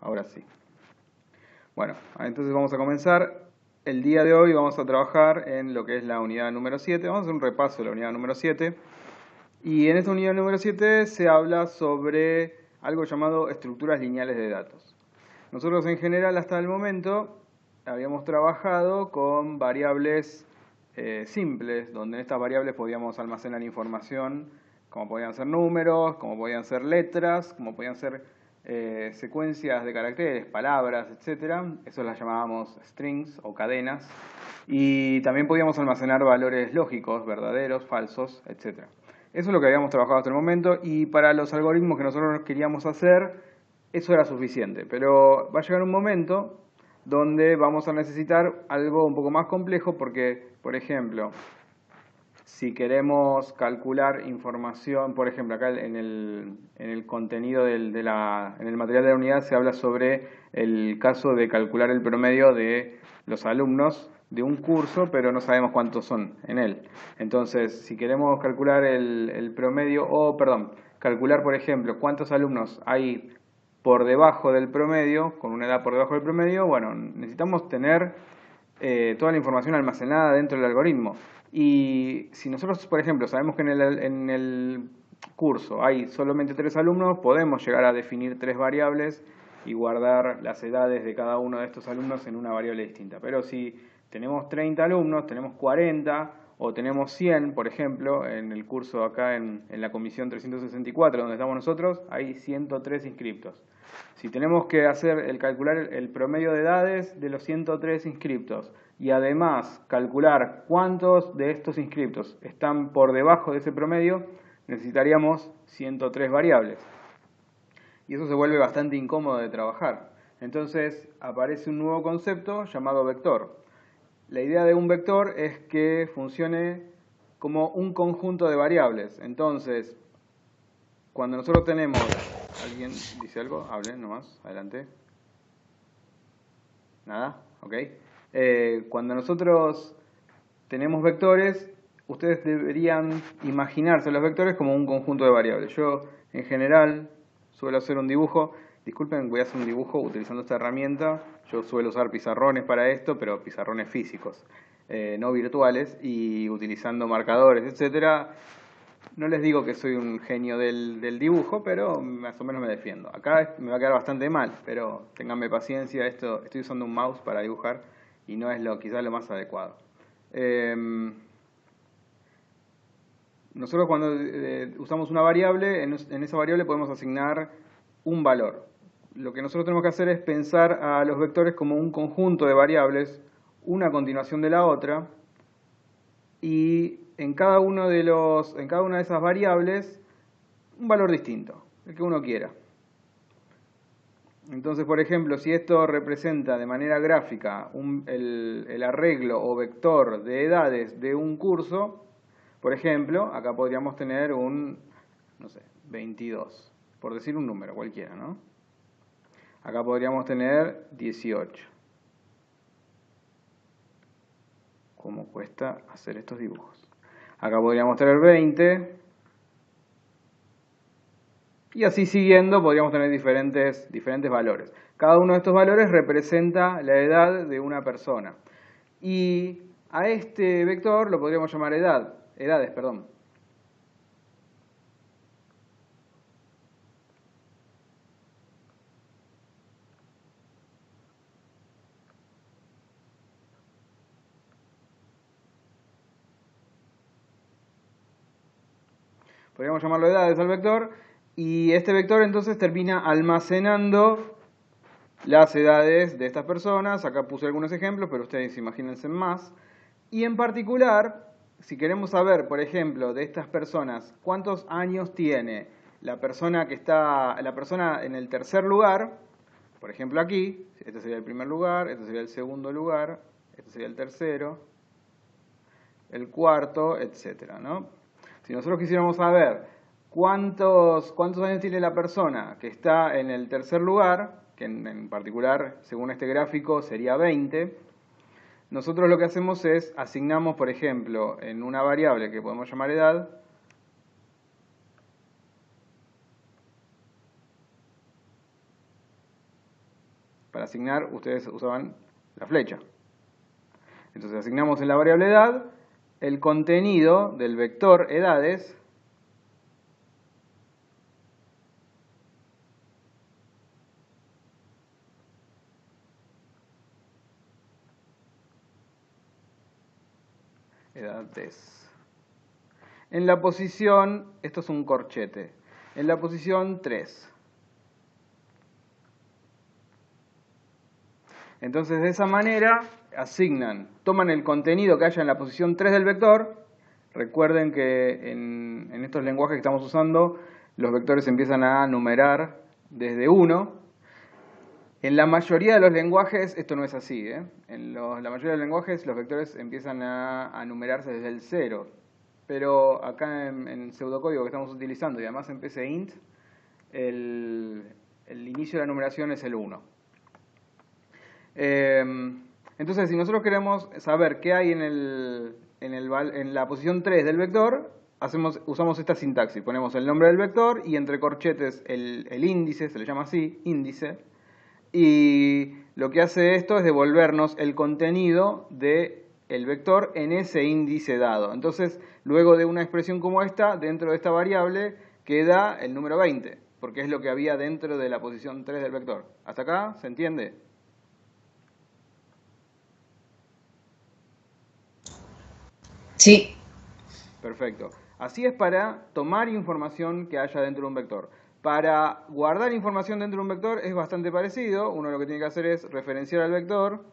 Ahora sí. Bueno, entonces vamos a comenzar. El día de hoy vamos a trabajar en lo que es la unidad número 7. Vamos a hacer un repaso de la unidad número 7. Y en esta unidad número 7 se habla sobre algo llamado estructuras lineales de datos. Nosotros en general hasta el momento habíamos trabajado con variables simples, donde en estas variables podíamos almacenar información, como podían ser números, como podían ser letras, como podían ser secuencias de caracteres, palabras, etc. Eso las llamábamos strings o cadenas. Y también podíamos almacenar valores lógicos, verdaderos, falsos, etc. Eso es lo que habíamos trabajado hasta el momento, y para los algoritmos que nosotros queríamos hacer, eso era suficiente. Pero va a llegar un momento donde vamos a necesitar algo un poco más complejo porque, por ejemplo, si queremos calcular información, por ejemplo, acá en el contenido en el material de la unidad se habla sobre el caso de calcular el promedio de los alumnos de un curso, pero no sabemos cuántos son en él. Entonces, si queremos calcular el promedio, calcular, por ejemplo, cuántos alumnos hay por debajo del promedio, con una edad por debajo del promedio, bueno, necesitamos tener toda la información almacenada dentro del algoritmo. Y si nosotros, por ejemplo, sabemos que en el curso hay solamente 3 alumnos, podemos llegar a definir 3 variables y guardar las edades de cada uno de estos alumnos en una variable distinta. Pero si tenemos 30 alumnos, tenemos 40 o tenemos 100, por ejemplo, en el curso acá en la comisión 364, donde estamos nosotros, hay 103 inscriptos. Si tenemos que calcular el promedio de edades de los 103 inscriptos y además calcular cuántos de estos inscriptos están por debajo de ese promedio, necesitaríamos 103 variables. Y eso se vuelve bastante incómodo de trabajar. Entonces aparece un nuevo concepto llamado vector. La idea de un vector es que funcione como un conjunto de variables. Entonces, cuando nosotros tenemos... ¿Alguien dice algo? Hable nomás, adelante. ¿Nada? Ok. Cuando nosotros tenemos vectores, ustedes deberían imaginarse los vectores como un conjunto de variables. Yo, en general, suelo hacer un dibujo. Disculpen, voy a hacer un dibujo utilizando esta herramienta. Yo suelo usar pizarrones para esto, pero pizarrones físicos, no virtuales, y utilizando marcadores, etcétera. No les digo que soy un genio del dibujo, pero más o menos me defiendo. Acá me va a quedar bastante mal, pero ténganme paciencia. Estoy usando un mouse para dibujar y no es quizás lo más adecuado. Nosotros cuando usamos una variable, en esa variable podemos asignar un valor. Lo que nosotros tenemos que hacer es pensar a los vectores como un conjunto de variables, una a continuación de la otra, y en cada una de esas variables un valor distinto, el que uno quiera. Entonces, por ejemplo, si esto representa de manera gráfica el arreglo o vector de edades de un curso, por ejemplo, acá podríamos tener un, no sé, 22, por decir un número cualquiera, ¿no? Acá podríamos tener 18. ¿Cómo cuesta hacer estos dibujos? Acá podríamos tener 20. Y así siguiendo podríamos tener diferentes valores. Cada uno de estos valores representa la edad de una persona. Y a este vector lo podríamos llamar edades. Podríamos llamarlo edades al vector. Y este vector entonces termina almacenando las edades de estas personas. Acá puse algunos ejemplos, pero ustedes imagínense más. Y en particular, si queremos saber, por ejemplo, de estas personas, cuántos años tiene la persona en el tercer lugar, por ejemplo aquí, este sería el primer lugar, este sería el segundo lugar, este sería el tercero, el cuarto, etcétera, ¿no? Si nosotros quisiéramos saber cuántos años tiene la persona que está en el tercer lugar, que en particular, según este gráfico, sería 20, nosotros lo que hacemos es asignamos, por ejemplo, en una variable que podemos llamar edad, Para asignar, ustedes usaban la flecha. Entonces asignamos en la variable edad el contenido del vector edades en la posición, esto es un corchete, en la posición 3. Entonces de esa manera asignan, toman el contenido que haya en la posición 3 del vector. Recuerden que en estos lenguajes que estamos usando, los vectores empiezan a numerar desde 1. En la mayoría de los lenguajes esto no es así, ¿eh? La mayoría de los lenguajes los vectores empiezan a numerarse desde el 0. Pero acá en el pseudocódigo que estamos utilizando y además en PCInt, el inicio de la numeración es el 1. Entonces, si nosotros queremos saber qué hay en la posición 3 del vector, usamos esta sintaxis. Ponemos el nombre del vector y entre corchetes el índice, se le llama así, índice. Y lo que hace esto es devolvernos el contenido del vector en ese índice dado. Entonces, luego de una expresión como esta, dentro de esta variable queda el número 20, porque es lo que había dentro de la posición 3 del vector. ¿Hasta acá? ¿Se entiende? Sí. Perfecto. Así es para tomar información que haya dentro de un vector. Para guardar información dentro de un vector es bastante parecido. Uno lo que tiene que hacer es referenciar al vector.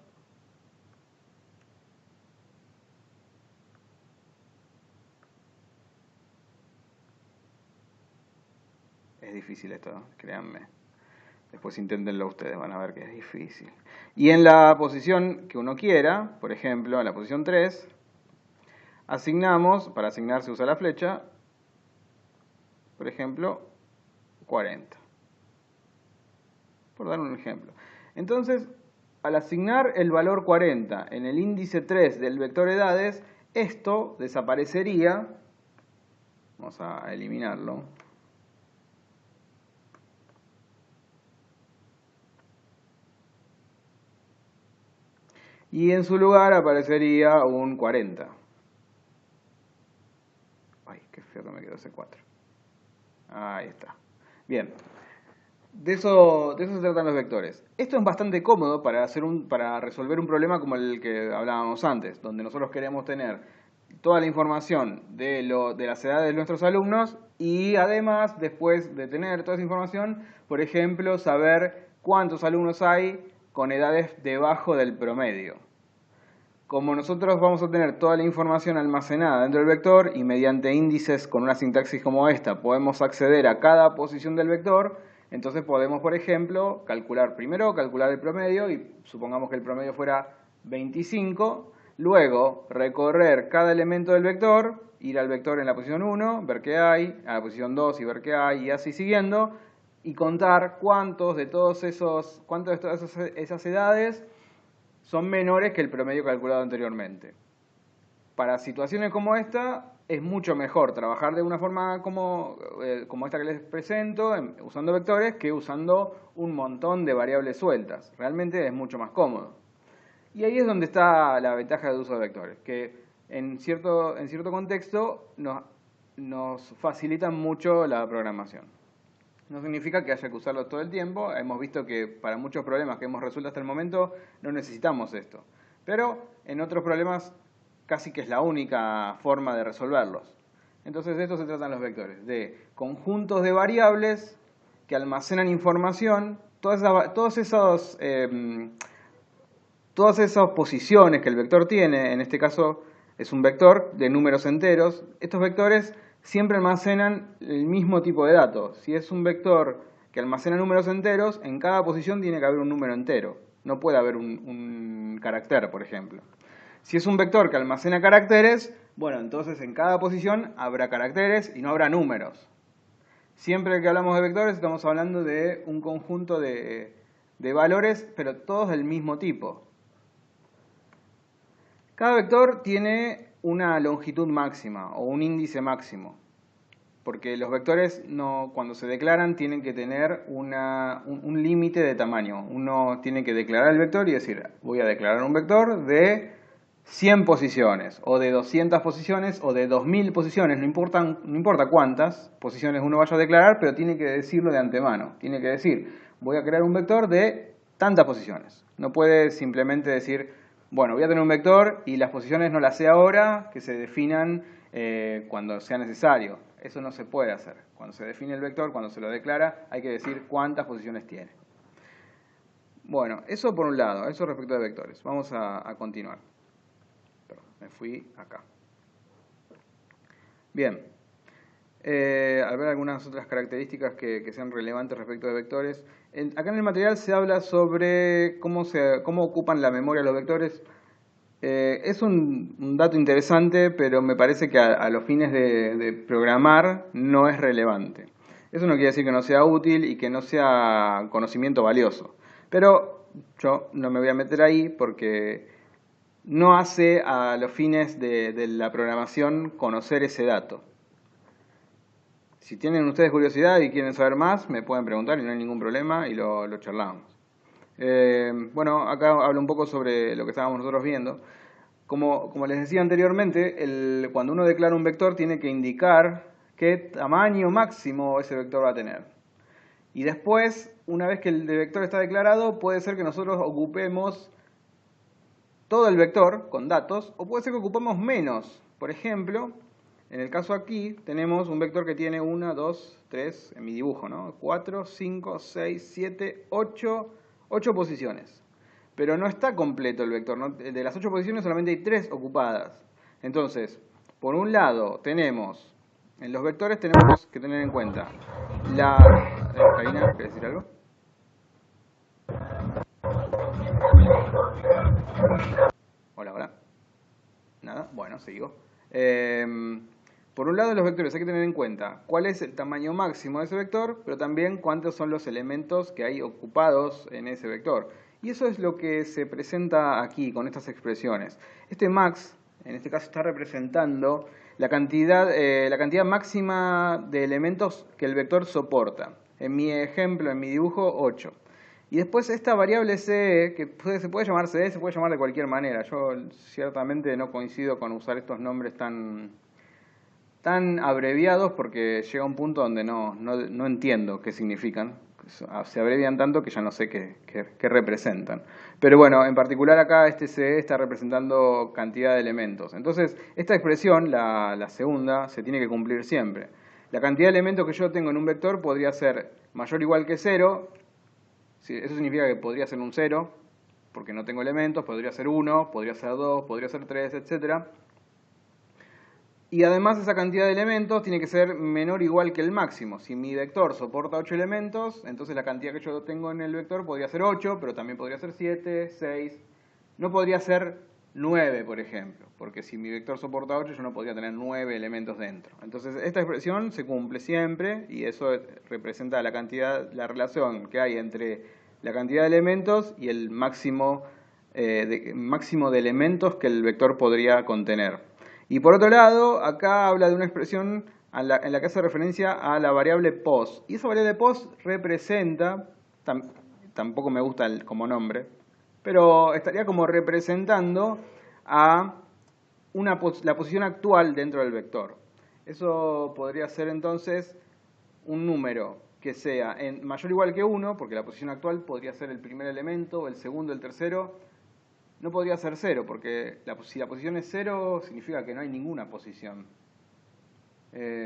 Es difícil esto, ¿no? Créanme. Después inténtenlo ustedes, van a ver que es difícil. Y en la posición que uno quiera, por ejemplo, en la posición 3, asignamos, para asignar se usa la flecha, por ejemplo, 40. Por dar un ejemplo. Entonces, al asignar el valor 40 en el índice 3 del vector edades, esto desaparecería. Vamos a eliminarlo. Y en su lugar aparecería un 40. Ay, qué feo que me quedó ese 4. Ahí está. Bien. De eso se tratan los vectores. Esto es bastante cómodo para resolver un problema como el que hablábamos antes, donde nosotros queremos tener toda la información de las edades de nuestros alumnos y además, después de tener toda esa información, por ejemplo, saber cuántos alumnos hay con edades debajo del promedio. Como nosotros vamos a tener toda la información almacenada dentro del vector y mediante índices con una sintaxis como esta podemos acceder a cada posición del vector, entonces podemos, por ejemplo, calcular el promedio y supongamos que el promedio fuera 25, luego recorrer cada elemento del vector, ir al vector en la posición 1, ver qué hay, a la posición 2 y ver qué hay y así siguiendo, y contar cuántos de todas esas edades son menores que el promedio calculado anteriormente. Para situaciones como esta, es mucho mejor trabajar de una forma como esta que les presento, usando vectores, que usando un montón de variables sueltas. Realmente es mucho más cómodo. Y ahí es donde está la ventaja del uso de vectores, que en cierto contexto nos facilitan mucho la programación. No significa que haya que usarlo todo el tiempo. Hemos visto que para muchos problemas que hemos resuelto hasta el momento no necesitamos esto. Pero en otros problemas casi que es la única forma de resolverlos. Entonces de esto se tratan los vectores, de conjuntos de variables que almacenan información, todas esas posiciones que el vector tiene, en este caso es un vector de números enteros. Estos vectores siempre almacenan el mismo tipo de datos. Si es un vector que almacena números enteros, en cada posición tiene que haber un número entero. No puede haber un carácter, por ejemplo. Si es un vector que almacena caracteres, bueno, entonces en cada posición habrá caracteres y no habrá números. Siempre que hablamos de vectores estamos hablando de un conjunto de valores, pero todos del mismo tipo. Cada vector tiene una longitud máxima o un índice máximo. Porque los vectores, cuando se declaran, tienen que tener un límite de tamaño. Uno tiene que declarar el vector y decir, voy a declarar un vector de 100 posiciones, o de 200 posiciones, o de 2000 posiciones. No importa cuántas posiciones uno vaya a declarar, pero tiene que decirlo de antemano. Tiene que decir, voy a crear un vector de tantas posiciones. No puede simplemente decir, bueno, voy a tener un vector y las posiciones no las sé ahora, que se definan cuando sea necesario. Eso no se puede hacer. Cuando se define el vector, cuando se lo declara, hay que decir cuántas posiciones tiene. Bueno, eso por un lado, eso respecto de vectores. Vamos a continuar. Perdón, me fui acá. Bien. Al ver algunas otras características que sean relevantes respecto de vectores. Acá en el material se habla sobre cómo ocupan la memoria los vectores. Es un dato interesante, pero me parece que a los fines de programar no es relevante. Eso no quiere decir que no sea útil y que no sea conocimiento valioso. Pero yo no me voy a meter ahí porque no hace a los fines de la programación conocer ese dato. Si tienen ustedes curiosidad y quieren saber más, me pueden preguntar y no hay ningún problema y lo charlamos. Bueno, acá hablo un poco sobre lo que estábamos nosotros viendo. Como les decía anteriormente, cuando uno declara un vector tiene que indicar qué tamaño máximo ese vector va a tener. Y después, una vez que el vector está declarado, puede ser que nosotros ocupemos todo el vector con datos, o puede ser que ocupemos menos. Por ejemplo, en el caso aquí, tenemos un vector que tiene 1, 2, 3, en mi dibujo, ¿no? 4, 5, 6, 7, 8 posiciones. Pero no está completo el vector, ¿no? De las 8 posiciones solamente hay 3 ocupadas. Entonces, por un lado tenemos, en los vectores tenemos que tener en cuenta Karina, ¿querés decir algo? Hola, hola. Nada, bueno, sigo. Por un lado, en los vectores hay que tener en cuenta cuál es el tamaño máximo de ese vector, pero también cuántos son los elementos que hay ocupados en ese vector. Y eso es lo que se presenta aquí con estas expresiones. Este max, en este caso, está representando la cantidad máxima de elementos que el vector soporta. En mi ejemplo, en mi dibujo, 8. Y después esta variable CE, que se puede llamar CE, se puede llamar de cualquier manera. Yo ciertamente no coincido con usar estos nombres tan abreviados porque llega un punto donde no entiendo qué significan. Se abrevian tanto que ya no sé qué representan. Pero bueno, en particular acá este CE está representando cantidad de elementos. Entonces, esta expresión, la segunda, se tiene que cumplir siempre. La cantidad de elementos que yo tengo en un vector podría ser mayor o igual que 0. Eso significa que podría ser un 0, porque no tengo elementos, podría ser 1, podría ser 2, podría ser 3, etc. Y además esa cantidad de elementos tiene que ser menor o igual que el máximo. Si mi vector soporta 8 elementos, entonces la cantidad que yo tengo en el vector podría ser 8, pero también podría ser 7, 6. No podría ser 9, por ejemplo, porque si mi vector soporta 8, yo no podría tener 9 elementos dentro. Entonces esta expresión se cumple siempre y eso representa la relación que hay entre la cantidad de elementos y el máximo de elementos que el vector podría contener. Y por otro lado, acá habla de una expresión en la que hace referencia a la variable pos. Y esa variable pos representa, tampoco me gusta como nombre, pero estaría como representando a la posición actual dentro del vector. Eso podría ser entonces un número que sea mayor o igual que 1, porque la posición actual podría ser el primer elemento, el segundo, el tercero. No podría ser 0, porque si la posición es 0, significa que no hay ninguna posición.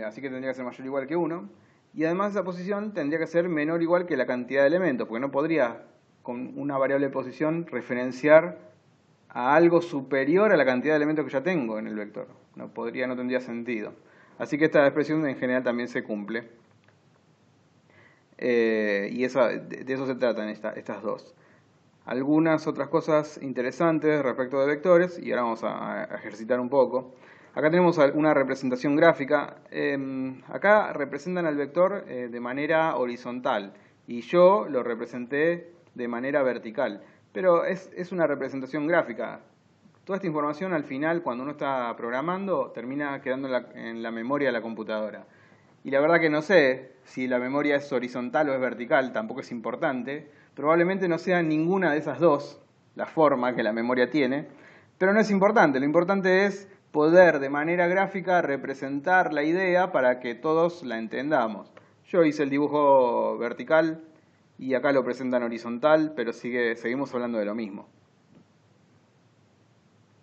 Así que tendría que ser mayor o igual que 1. Y además esa posición tendría que ser menor o igual que la cantidad de elementos, porque no podría, con una variable de posición, referenciar a algo superior a la cantidad de elementos que ya tengo en el vector. No tendría sentido. Así que esta expresión en general también se cumple. Y de eso se tratan estas dos. Algunas otras cosas interesantes respecto de vectores, y ahora vamos a ejercitar un poco. Acá tenemos una representación gráfica. Acá representan al vector de manera horizontal, y yo lo representé de manera vertical. Pero es una representación gráfica. Toda esta información al final, cuando uno está programando, termina quedando en la memoria de la computadora. y la verdad que no sé si la memoria es horizontal o es vertical, tampoco es importante. Probablemente no sea ninguna de esas dos la forma que la memoria tiene, pero no es importante. Lo importante es poder de manera gráfica representar la idea para que todos la entendamos. Yo hice el dibujo vertical y acá lo presentan horizontal, pero seguimos hablando de lo mismo.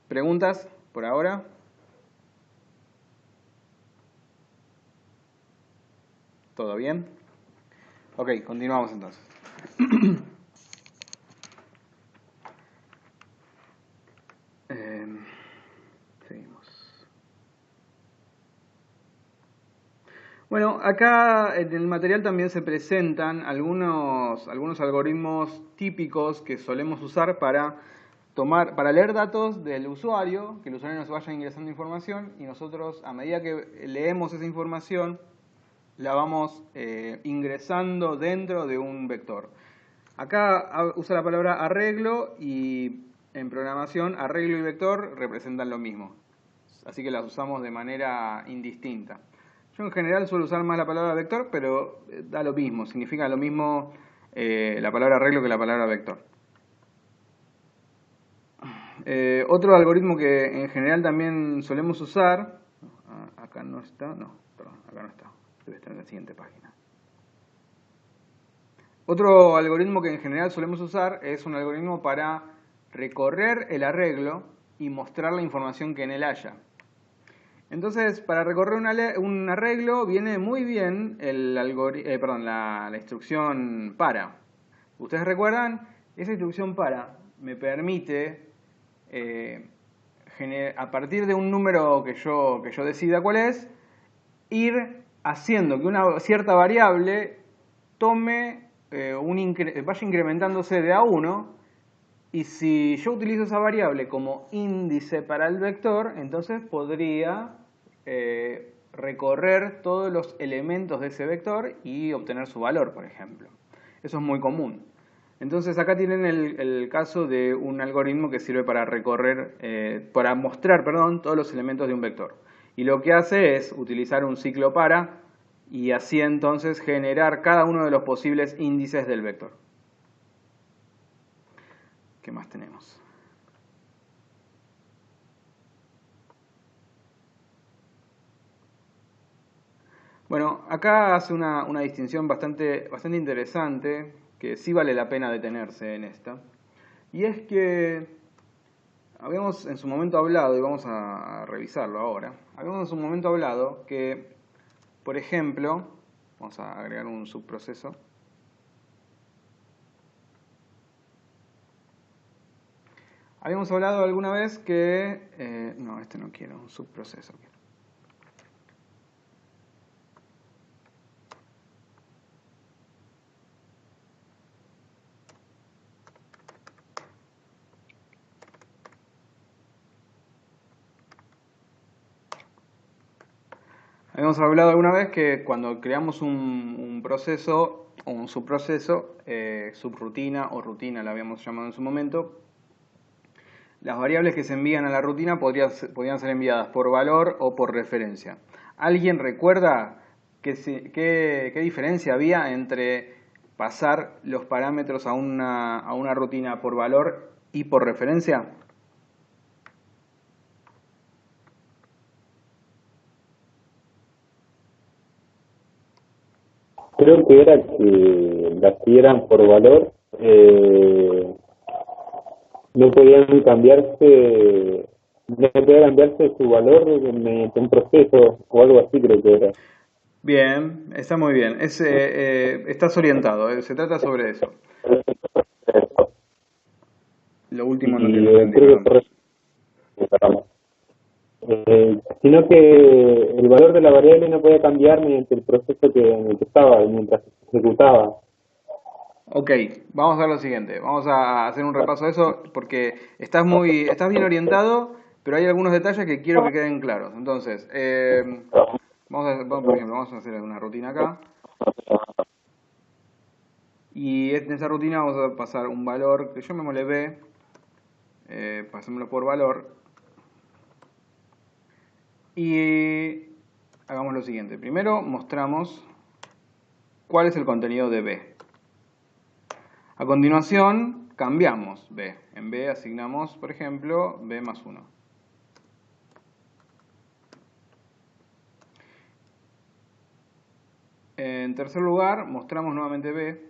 ¿Preguntas por ahora? ¿Todo bien? Ok, continuamos entonces. Seguimos. Bueno, acá en el material también se presentan algunos algoritmos típicos que solemos usar para leer datos del usuario, que el usuario nos vaya ingresando información y nosotros, a medida que leemos esa información, la vamos ingresando dentro de un vector. Acá usa la palabra arreglo y en programación arreglo y vector representan lo mismo. Así que las usamos de manera indistinta. Yo en general suelo usar más la palabra vector, pero da lo mismo, significa lo mismo la palabra arreglo que la palabra vector. Otro algoritmo que en general también solemos usar, acá no está, no, perdón, acá no está, debe estar en la siguiente página. Otro algoritmo que en general solemos usar es un algoritmo para recorrer el arreglo y mostrar la información que en él haya. Entonces, para recorrer un arreglo viene muy bien la instrucción para. ¿Ustedes recuerdan? Esa instrucción para me permite, a partir de un número que yo decida cuál es, ir haciendo que una cierta variable vaya incrementándose de a 1, y si yo utilizo esa variable como índice para el vector, entonces podría recorrer todos los elementos de ese vector y obtener su valor, por ejemplo. Eso es muy común. Entonces acá tienen el caso de un algoritmo que sirve para mostrar todos los elementos de un vector. Y lo que hace es utilizar un ciclo para y así entonces generar cada uno de los posibles índices del vector. ¿Qué más tenemos? Bueno, acá hace una distinción bastante interesante, que sí vale la pena detenerse en esta. Y es que habíamos en su momento hablado, y vamos a revisarlo ahora, habíamos en su momento hablado que, por ejemplo, vamos a agregar un subproceso. Habíamos hablado alguna vez que... no, este no quiero, un subproceso quiero. Habíamos hablado alguna vez que cuando creamos un proceso o un subproceso, subrutina o rutina la habíamos llamado en su momento, las variables que se envían a la rutina podían ser enviadas por valor o por referencia. ¿Alguien recuerda qué diferencia había entre pasar los parámetros a una rutina por valor y por referencia? Creo que era que las que eran por valor no podía cambiarse su valor mediante un proceso o algo así, creo que era. Bien, está muy bien. Estás orientado, se trata sobre eso. Lo último no te lo entendí, perdón. Sino que el valor de la variable no podía cambiar mediante el proceso en el que estaba, mientras se ejecutaba. Ok, vamos a hacer lo siguiente. Vamos a hacer un repaso de eso porque estás bien orientado, pero hay algunos detalles que quiero que queden claros. Entonces, por ejemplo, vamos a hacer una rutina acá. Y en esa rutina vamos a pasar un valor que yo me B, pasémoslo por valor. Y hagamos lo siguiente. Primero mostramos cuál es el contenido de B. A continuación cambiamos B. En B asignamos, por ejemplo, B más 1. En tercer lugar, mostramos nuevamente B.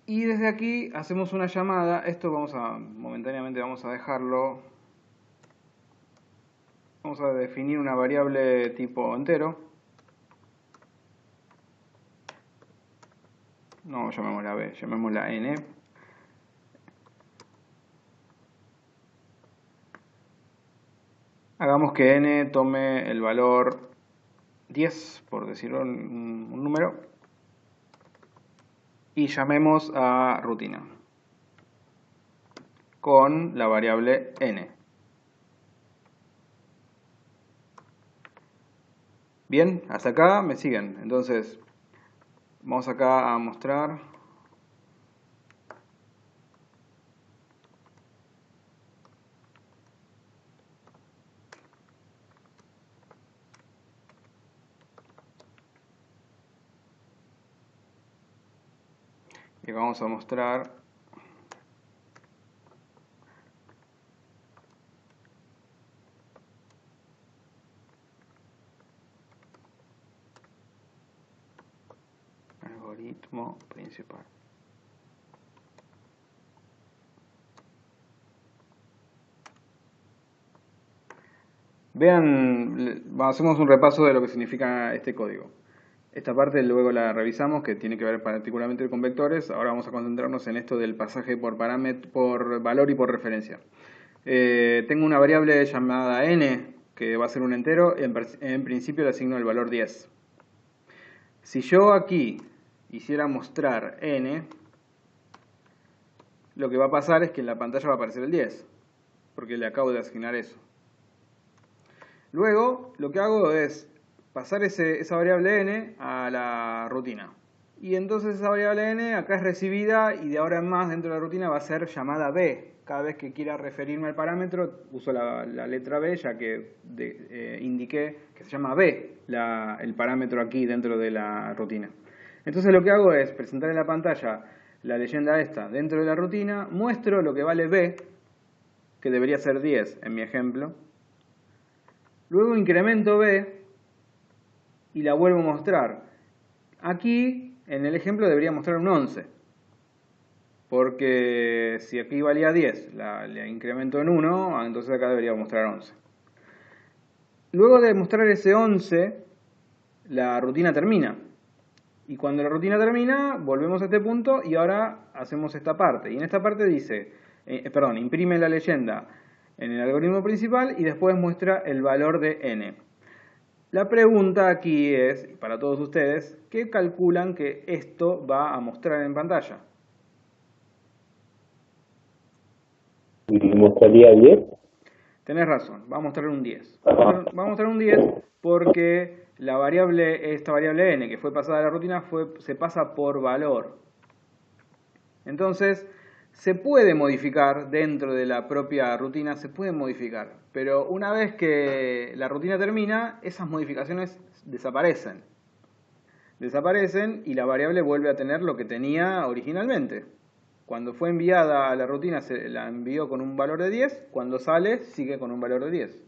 Y desde aquí hacemos una llamada. Esto momentáneamente vamos a dejarlo. Vamos a definir una variable tipo entero. No llamémosla B, llamémosla N. Hagamos que N tome el valor 10, por decirlo un número. Y llamemos a rutina con la variable N. Bien, hasta acá me siguen. Entonces, vamos acá a mostrar. Y vamos a mostrar algoritmo principal. Vean, hacemos un repaso de lo que significa este código. Esta parte luego la revisamos, que tiene que ver particularmente con vectores. Ahora vamos a concentrarnos en esto del pasaje por valor y por referencia. Tengo una variable llamada n, que va a ser un entero. En principio le asigno el valor 10. Si yo aquí quisiera mostrar n, lo que va a pasar es que en la pantalla va a aparecer el 10, porque le acabo de asignar eso. Luego, lo que hago es pasar esa variable n a la rutina. Y entonces esa variable n acá es recibida y de ahora en más dentro de la rutina va a ser llamada b. Cada vez que quiera referirme al parámetro uso la letra b, ya que indiqué que se llama b el parámetro aquí dentro de la rutina. Entonces lo que hago es presentar en la pantalla la leyenda esta dentro de la rutina, muestro lo que vale b, que debería ser 10 en mi ejemplo. Luego incremento b y la vuelvo a mostrar. Aquí, en el ejemplo, debería mostrar un 11. Porque si aquí valía 10, le incremento en 1, entonces acá debería mostrar 11. Luego de mostrar ese 11, la rutina termina. Y cuando la rutina termina, volvemos a este punto y ahora hacemos esta parte. Y en esta parte dice, imprime la leyenda en el algoritmo principal y después muestra el valor de n. La pregunta aquí es, para todos ustedes, ¿qué calculan que esto va a mostrar en pantalla? ¿Y mostraría 10? Tenés razón, va a mostrar un 10. Va a mostrar un 10 porque esta variable n que fue pasada a la rutina se pasa por valor. Entonces, se puede modificar dentro de la propia rutina, se puede modificar. Pero una vez que la rutina termina, esas modificaciones desaparecen. Desaparecen y la variable vuelve a tener lo que tenía originalmente. Cuando fue enviada a la rutina se la envió con un valor de 10, cuando sale sigue con un valor de 10.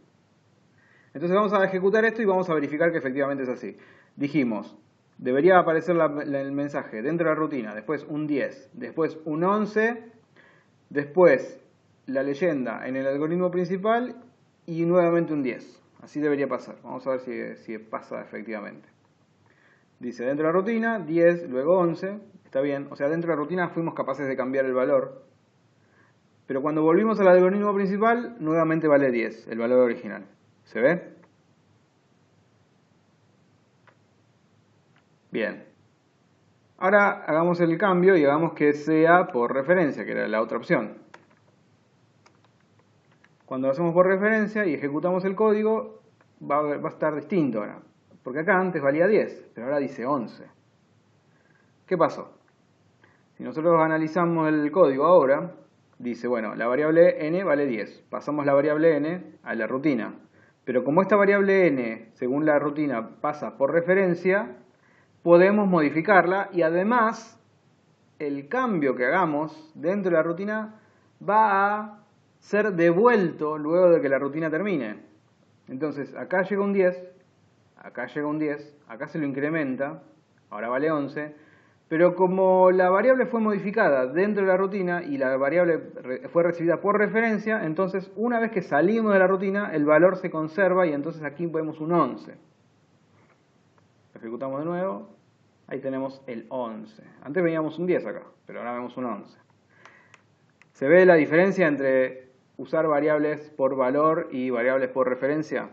Entonces vamos a ejecutar esto y vamos a verificar que efectivamente es así. Dijimos, debería aparecer el mensaje dentro de la rutina, después un 10, después un 11, después la leyenda en el algoritmo principal y nuevamente un 10. Así debería pasar. Vamos a ver si pasa efectivamente. Dice dentro de la rutina 10, luego 11. Está bien. O sea, dentro de la rutina fuimos capaces de cambiar el valor. Pero cuando volvimos al algoritmo principal, nuevamente vale 10, el valor original. ¿Se ve? Bien. Ahora hagamos el cambio y hagamos que sea por referencia, que era la otra opción. Cuando lo hacemos por referencia y ejecutamos el código, va a estar distinto ahora. Porque acá antes valía 10, pero ahora dice 11. ¿Qué pasó? Si nosotros analizamos el código ahora, dice, bueno, la variable n vale 10. Pasamos la variable n a la rutina. Pero como esta variable n, según la rutina, pasa por referencia, podemos modificarla y además el cambio que hagamos dentro de la rutina va a ser devuelto luego de que la rutina termine. Entonces, acá llega un 10, acá llega un 10, acá se lo incrementa, ahora vale 11, pero como la variable fue modificada dentro de la rutina y la variable fue recibida por referencia, entonces una vez que salimos de la rutina, el valor se conserva y entonces aquí vemos un 11. Ejecutamos de nuevo, ahí tenemos el 11. Antes veíamos un 10 acá, pero ahora vemos un 11. ¿Se ve la diferencia entre usar variables por valor y variables por referencia?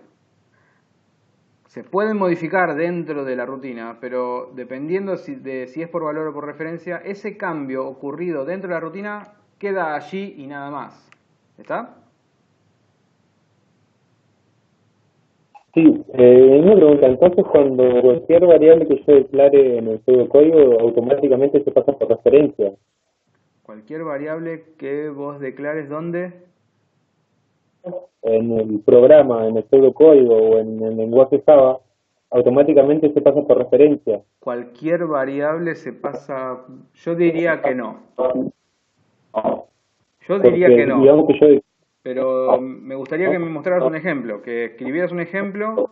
Se pueden modificar dentro de la rutina, pero dependiendo de si es por valor o por referencia, ese cambio ocurrido dentro de la rutina queda allí y nada más. ¿Está? Sí, una pregunta. Entonces, cuando cualquier variable que yo declare en el pseudocódigo, automáticamente se pasa por referencia. Cualquier variable que vos declares, ¿dónde? En el programa, en el pseudocódigo o en el lenguaje Java, automáticamente se pasa por referencia. Cualquier variable se pasa... Yo diría que no. Yo diría Porque que no. digamos que yo... Pero me gustaría que me mostraras un ejemplo, que escribieras un ejemplo,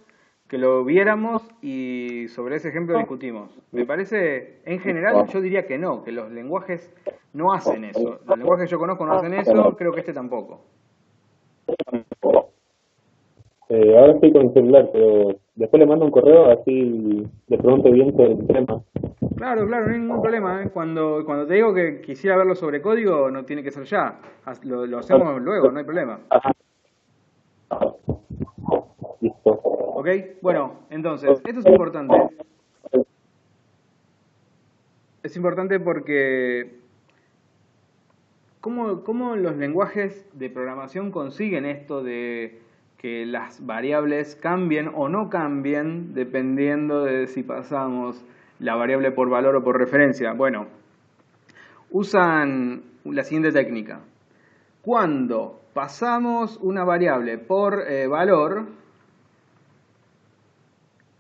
que lo viéramos y sobre ese ejemplo discutimos. Me parece, en general, yo diría que no, que los lenguajes no hacen eso. Los lenguajes que yo conozco no hacen eso, creo que este tampoco. ahora estoy con el celular, pero después le mando un correo así le pregunto bien sobre el tema. Claro, claro, no hay ningún problema, ¿eh? Cuando te digo que quisiera verlo sobre código, no tiene que ser ya. Lo hacemos luego, no hay problema. Listo. ¿Ok? Bueno, entonces, esto es importante. Es importante porque ¿cómo los lenguajes de programación consiguen esto de que las variables cambien o no cambien dependiendo de si pasamos la variable por valor o por referencia? Bueno, usan la siguiente técnica. Cuando pasamos una variable por valor,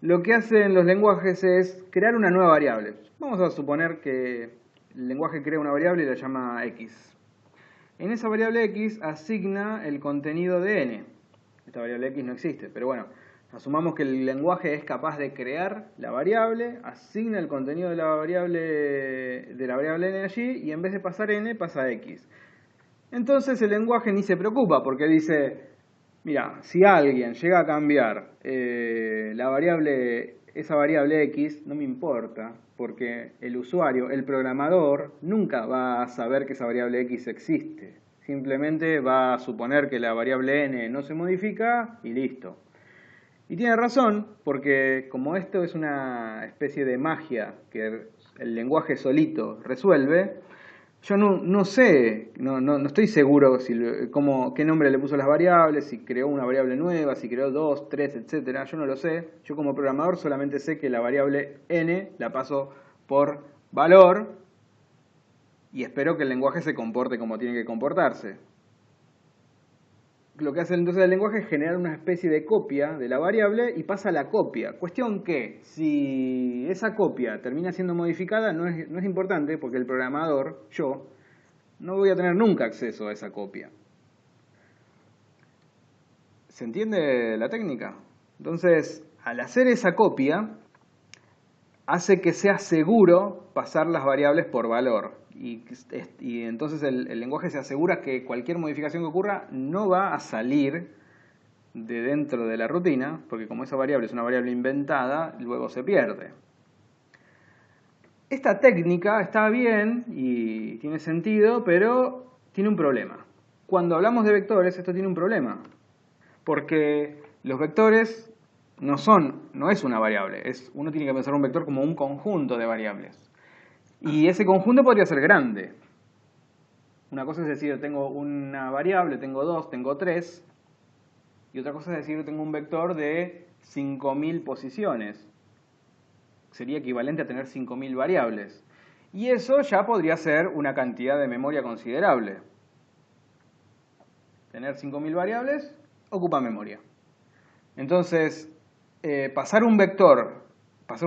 lo que hacen los lenguajes es crear una nueva variable. Vamos a suponer que el lenguaje crea una variable y la llama x. En esa variable x asigna el contenido de n. Esta variable x no existe, pero bueno, asumamos que el lenguaje es capaz de crear la variable, asigna el contenido de la variable n allí y en vez de pasar n pasa x. Entonces el lenguaje ni se preocupa porque dice, mira, si alguien llega a cambiar esa variable x, no me importa, porque el usuario, el programador, nunca va a saber que esa variable x existe. Simplemente va a suponer que la variable n no se modifica y listo. Y tiene razón, porque como esto es una especie de magia que el lenguaje solito resuelve, yo no sé, no estoy seguro qué nombre le puso a las variables, si creó una variable nueva, si creó 2, 3, etcétera. Yo no lo sé. Yo como programador solamente sé que la variable n la paso por valor y espero que el lenguaje se comporte como tiene que comportarse. Lo que hace entonces el lenguaje es generar una especie de copia de la variable y pasa la copia. Cuestión que, si esa copia termina siendo modificada, no es importante porque el programador, yo, no voy a tener nunca acceso a esa copia. ¿Se entiende la técnica? Entonces, al hacer esa copia, hace que sea seguro pasar las variables por valor. Y entonces el lenguaje se asegura que cualquier modificación que ocurra no va a salir de dentro de la rutina, porque como esa variable es una variable inventada, luego se pierde. Esta técnica está bien y tiene sentido, pero tiene un problema. Cuando hablamos de vectores, esto tiene un problema, porque los vectores no es una variable, uno tiene que pensar un vector como un conjunto de variables. Y ese conjunto podría ser grande. Una cosa es decir, tengo una variable, tengo 2, tengo 3. Y otra cosa es decir, tengo un vector de 5.000 posiciones. Sería equivalente a tener 5.000 variables. Y eso ya podría ser una cantidad de memoria considerable. Tener 5.000 variables ocupa memoria. Entonces, pasar un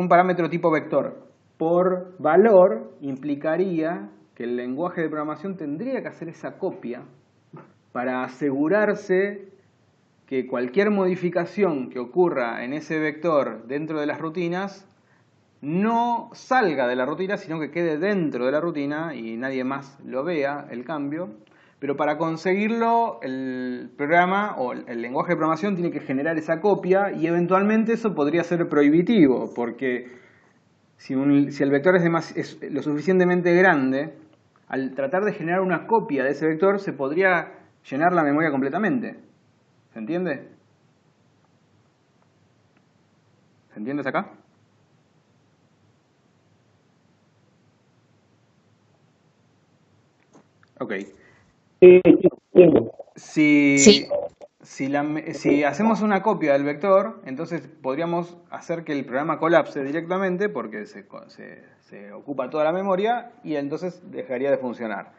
parámetro tipo vector por valor implicaría que el lenguaje de programación tendría que hacer esa copia para asegurarse que cualquier modificación que ocurra en ese vector dentro de las rutinas no salga de la rutina, sino que quede dentro de la rutina y nadie más lo vea, el cambio. Pero para conseguirlo, el programa o el lenguaje de programación tiene que generar esa copia y eventualmente eso podría ser prohibitivo, porque si el vector es lo suficientemente grande, al tratar de generar una copia de ese vector se podría llenar la memoria completamente. ¿Se entiende? ¿Se entiende hasta acá? Ok. Sí, sí, entiendo. Sí. Si hacemos una copia del vector, entonces podríamos hacer que el programa colapse directamente porque se ocupa toda la memoria y entonces dejaría de funcionar.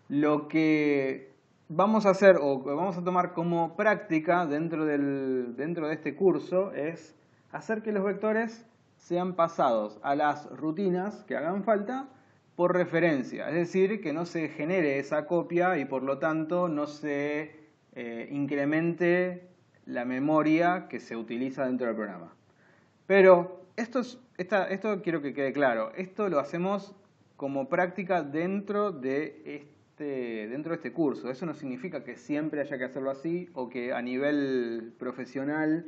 Lo que vamos a hacer o que vamos a tomar como práctica dentro de este curso es hacer que los vectores sean pasados a las rutinas que hagan falta por referencia. Es decir, que no se genere esa copia y por lo tanto no se incremente la memoria que se utiliza dentro del programa. Pero esto quiero que quede claro. Esto lo hacemos como práctica dentro de este curso. Eso no significa que siempre haya que hacerlo así o que a nivel profesional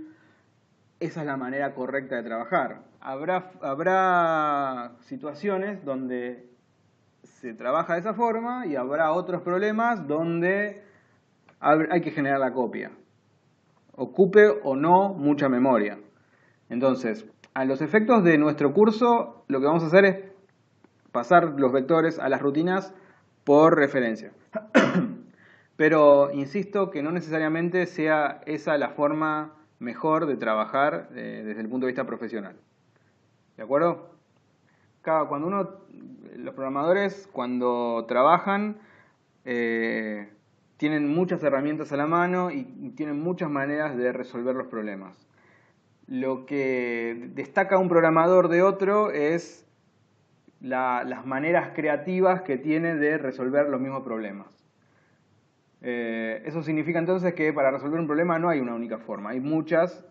esa es la manera correcta de trabajar. Habrá situaciones donde se trabaja de esa forma y habrá otros problemas donde hay que generar la copia. Ocupe o no mucha memoria. Entonces, a los efectos de nuestro curso, lo que vamos a hacer es pasar los vectores a las rutinas por referencia. Pero insisto que no necesariamente sea esa la forma mejor de trabajar desde el punto de vista profesional. ¿De acuerdo? Los programadores cuando trabajan tienen muchas herramientas a la mano y tienen muchas maneras de resolver los problemas. Lo que destaca un programador de otro es las maneras creativas que tiene de resolver los mismos problemas. Eso significa entonces que para resolver un problema no hay una única forma, hay muchas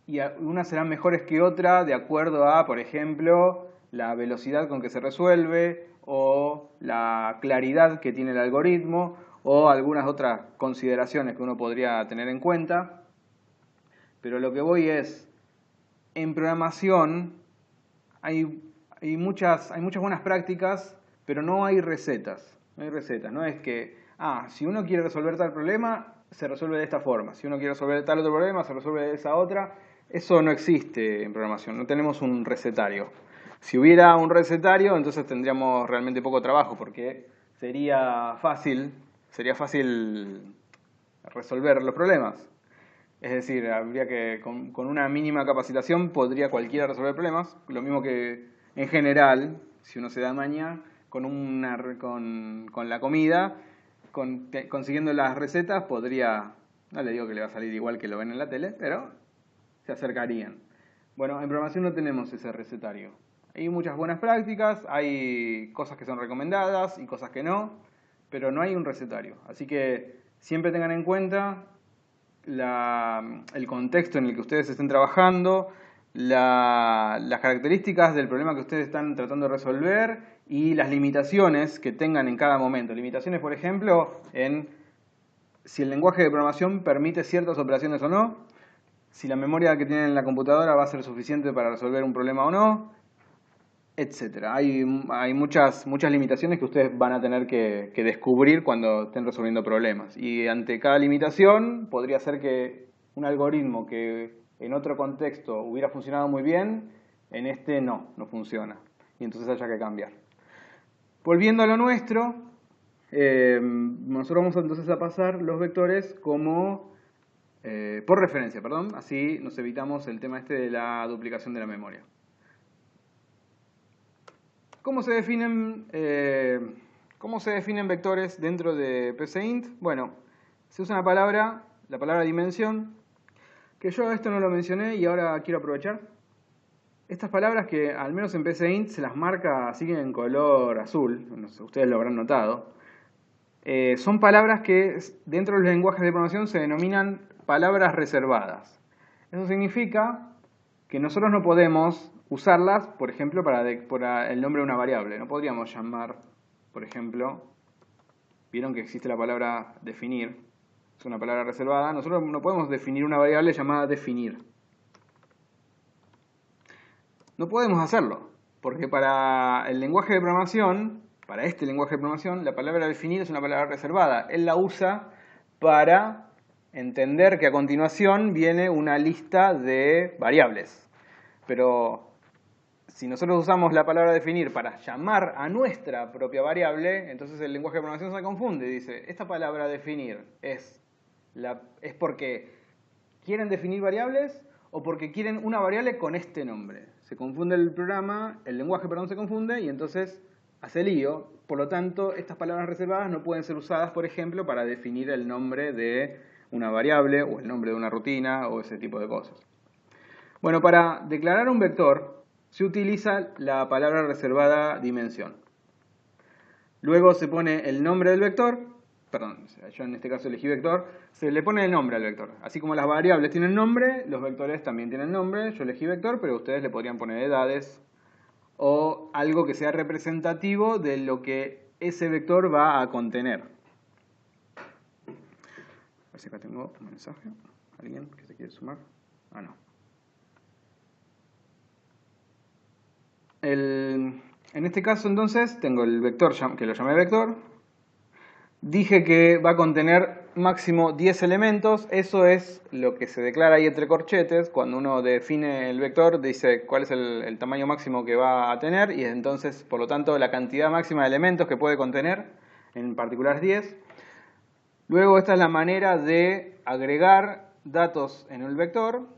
y unas serán mejores que otras de acuerdo a, por ejemplo, la velocidad con que se resuelve o la claridad que tiene el algoritmo o algunas otras consideraciones que uno podría tener en cuenta. Pero lo que voy es, en programación hay muchas buenas prácticas, pero no hay recetas. No hay recetas. No es que, si uno quiere resolver tal problema, se resuelve de esta forma. Si uno quiere resolver tal otro problema, se resuelve de esa otra. Eso no existe en programación. No tenemos un recetario. Si hubiera un recetario, entonces tendríamos realmente poco trabajo, porque sería fácil resolver los problemas. Es decir, habría que, con una mínima capacitación, podría cualquiera resolver problemas. Lo mismo que, en general, si uno se da maña con la comida, consiguiendo las recetas, podría, no le digo que le va a salir igual que lo ven en la tele, pero se acercarían. Bueno, en programación no tenemos ese recetario. Hay muchas buenas prácticas, hay cosas que son recomendadas y cosas que no, pero no hay un recetario. Así que siempre tengan en cuenta el contexto en el que ustedes estén trabajando, las características del problema que ustedes están tratando de resolver y las limitaciones que tengan en cada momento. Limitaciones, por ejemplo, en si el lenguaje de programación permite ciertas operaciones o no, si la memoria que tienen en la computadora va a ser suficiente para resolver un problema o no, etcétera. Hay muchas limitaciones que ustedes van a tener que descubrir cuando estén resolviendo problemas. Y ante cada limitación podría ser que un algoritmo que en otro contexto hubiera funcionado muy bien, en este no funciona. Y entonces haya que cambiar. Volviendo a lo nuestro, nosotros vamos entonces a pasar los vectores como por referencia, así nos evitamos el tema de la duplicación de la memoria. ¿Cómo se definen vectores dentro de PCInt? Bueno, se usa la palabra dimensión que yo esto no lo mencioné y ahora quiero aprovechar. Estas palabras que al menos en PCInt se las marca así en color azul, no sé, ustedes lo habrán notado, son palabras que dentro de los lenguajes de programación se denominan palabras reservadas. Eso significa que nosotros no podemos usarlas, por ejemplo, para el nombre de una variable. No podríamos llamar, por ejemplo, vieron que existe la palabra definir, es una palabra reservada. Nosotros no podemos definir una variable llamada definir. No podemos hacerlo, porque para el lenguaje de programación, para este lenguaje de programación, la palabra definir es una palabra reservada. Él la usa para entender que a continuación viene una lista de variables. Pero si nosotros usamos la palabra definir para llamar a nuestra propia variable, entonces el lenguaje de programación se confunde. Dice, esta palabra definir es porque quieren definir variables o porque quieren una variable con este nombre. Se confunde el programa, el lenguaje, perdón, se confunde y entonces hace lío. Por lo tanto, estas palabras reservadas no pueden ser usadas, por ejemplo, para definir el nombre de una variable o el nombre de una rutina o ese tipo de cosas. Bueno, para declarar un vector se utiliza la palabra reservada dimensión. Luego se pone el nombre del vector, perdón, yo en este caso elegí vector, se le pone el nombre al vector. Así como las variables tienen nombre, los vectores también tienen nombre. Yo elegí vector, pero ustedes le podrían poner edades o algo que sea representativo de lo que ese vector va a contener. A ver si acá tengo un mensaje. ¿Alguien que se quiere sumar? Ah, no. En este caso entonces tengo el vector que lo llamé vector. Dije que va a contener máximo 10 elementos. Eso es lo que se declara ahí entre corchetes. Cuando uno define el vector dice cuál es el tamaño máximo que va a tener y entonces, por lo tanto, la cantidad máxima de elementos que puede contener, en particular es 10. Luego esta es la manera de agregar datos en el vector.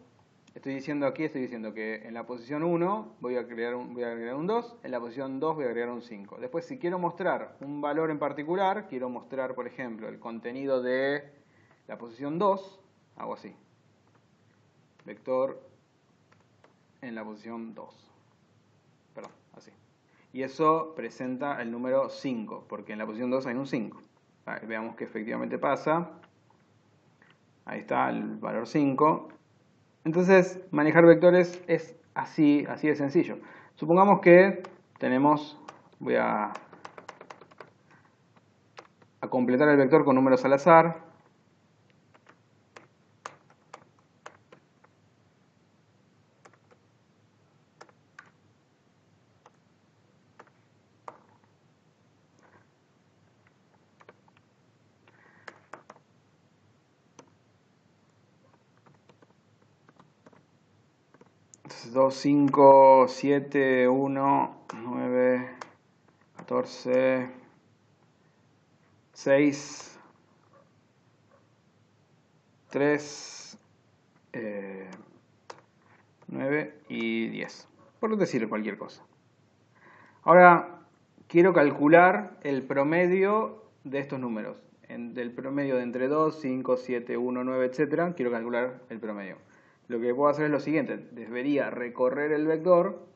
Estoy diciendo que en la posición 1 voy a agregar un 2, en la posición 2 voy a agregar un 5. Después, si quiero mostrar un valor en particular, quiero mostrar, por ejemplo, el contenido de la posición 2, hago así. Vector en la posición 2. Perdón, así. Y eso presenta el número 5, porque en la posición 2 hay un 5. Veamos que efectivamente pasa. Ahí está el valor 5. Entonces, manejar vectores es así de sencillo. Supongamos que tenemos, voy a completar el vector con números al azar. Entonces 2, 5, 7, 1, 9, 14, 6, 3, 9 y 10. Por decir cualquier cosa. Ahora quiero calcular el promedio de estos números. Del promedio de entre 2, 5, 7, 1, 9, etc. Quiero calcular el promedio. Lo que puedo hacer es lo siguiente. Debería recorrer el vector.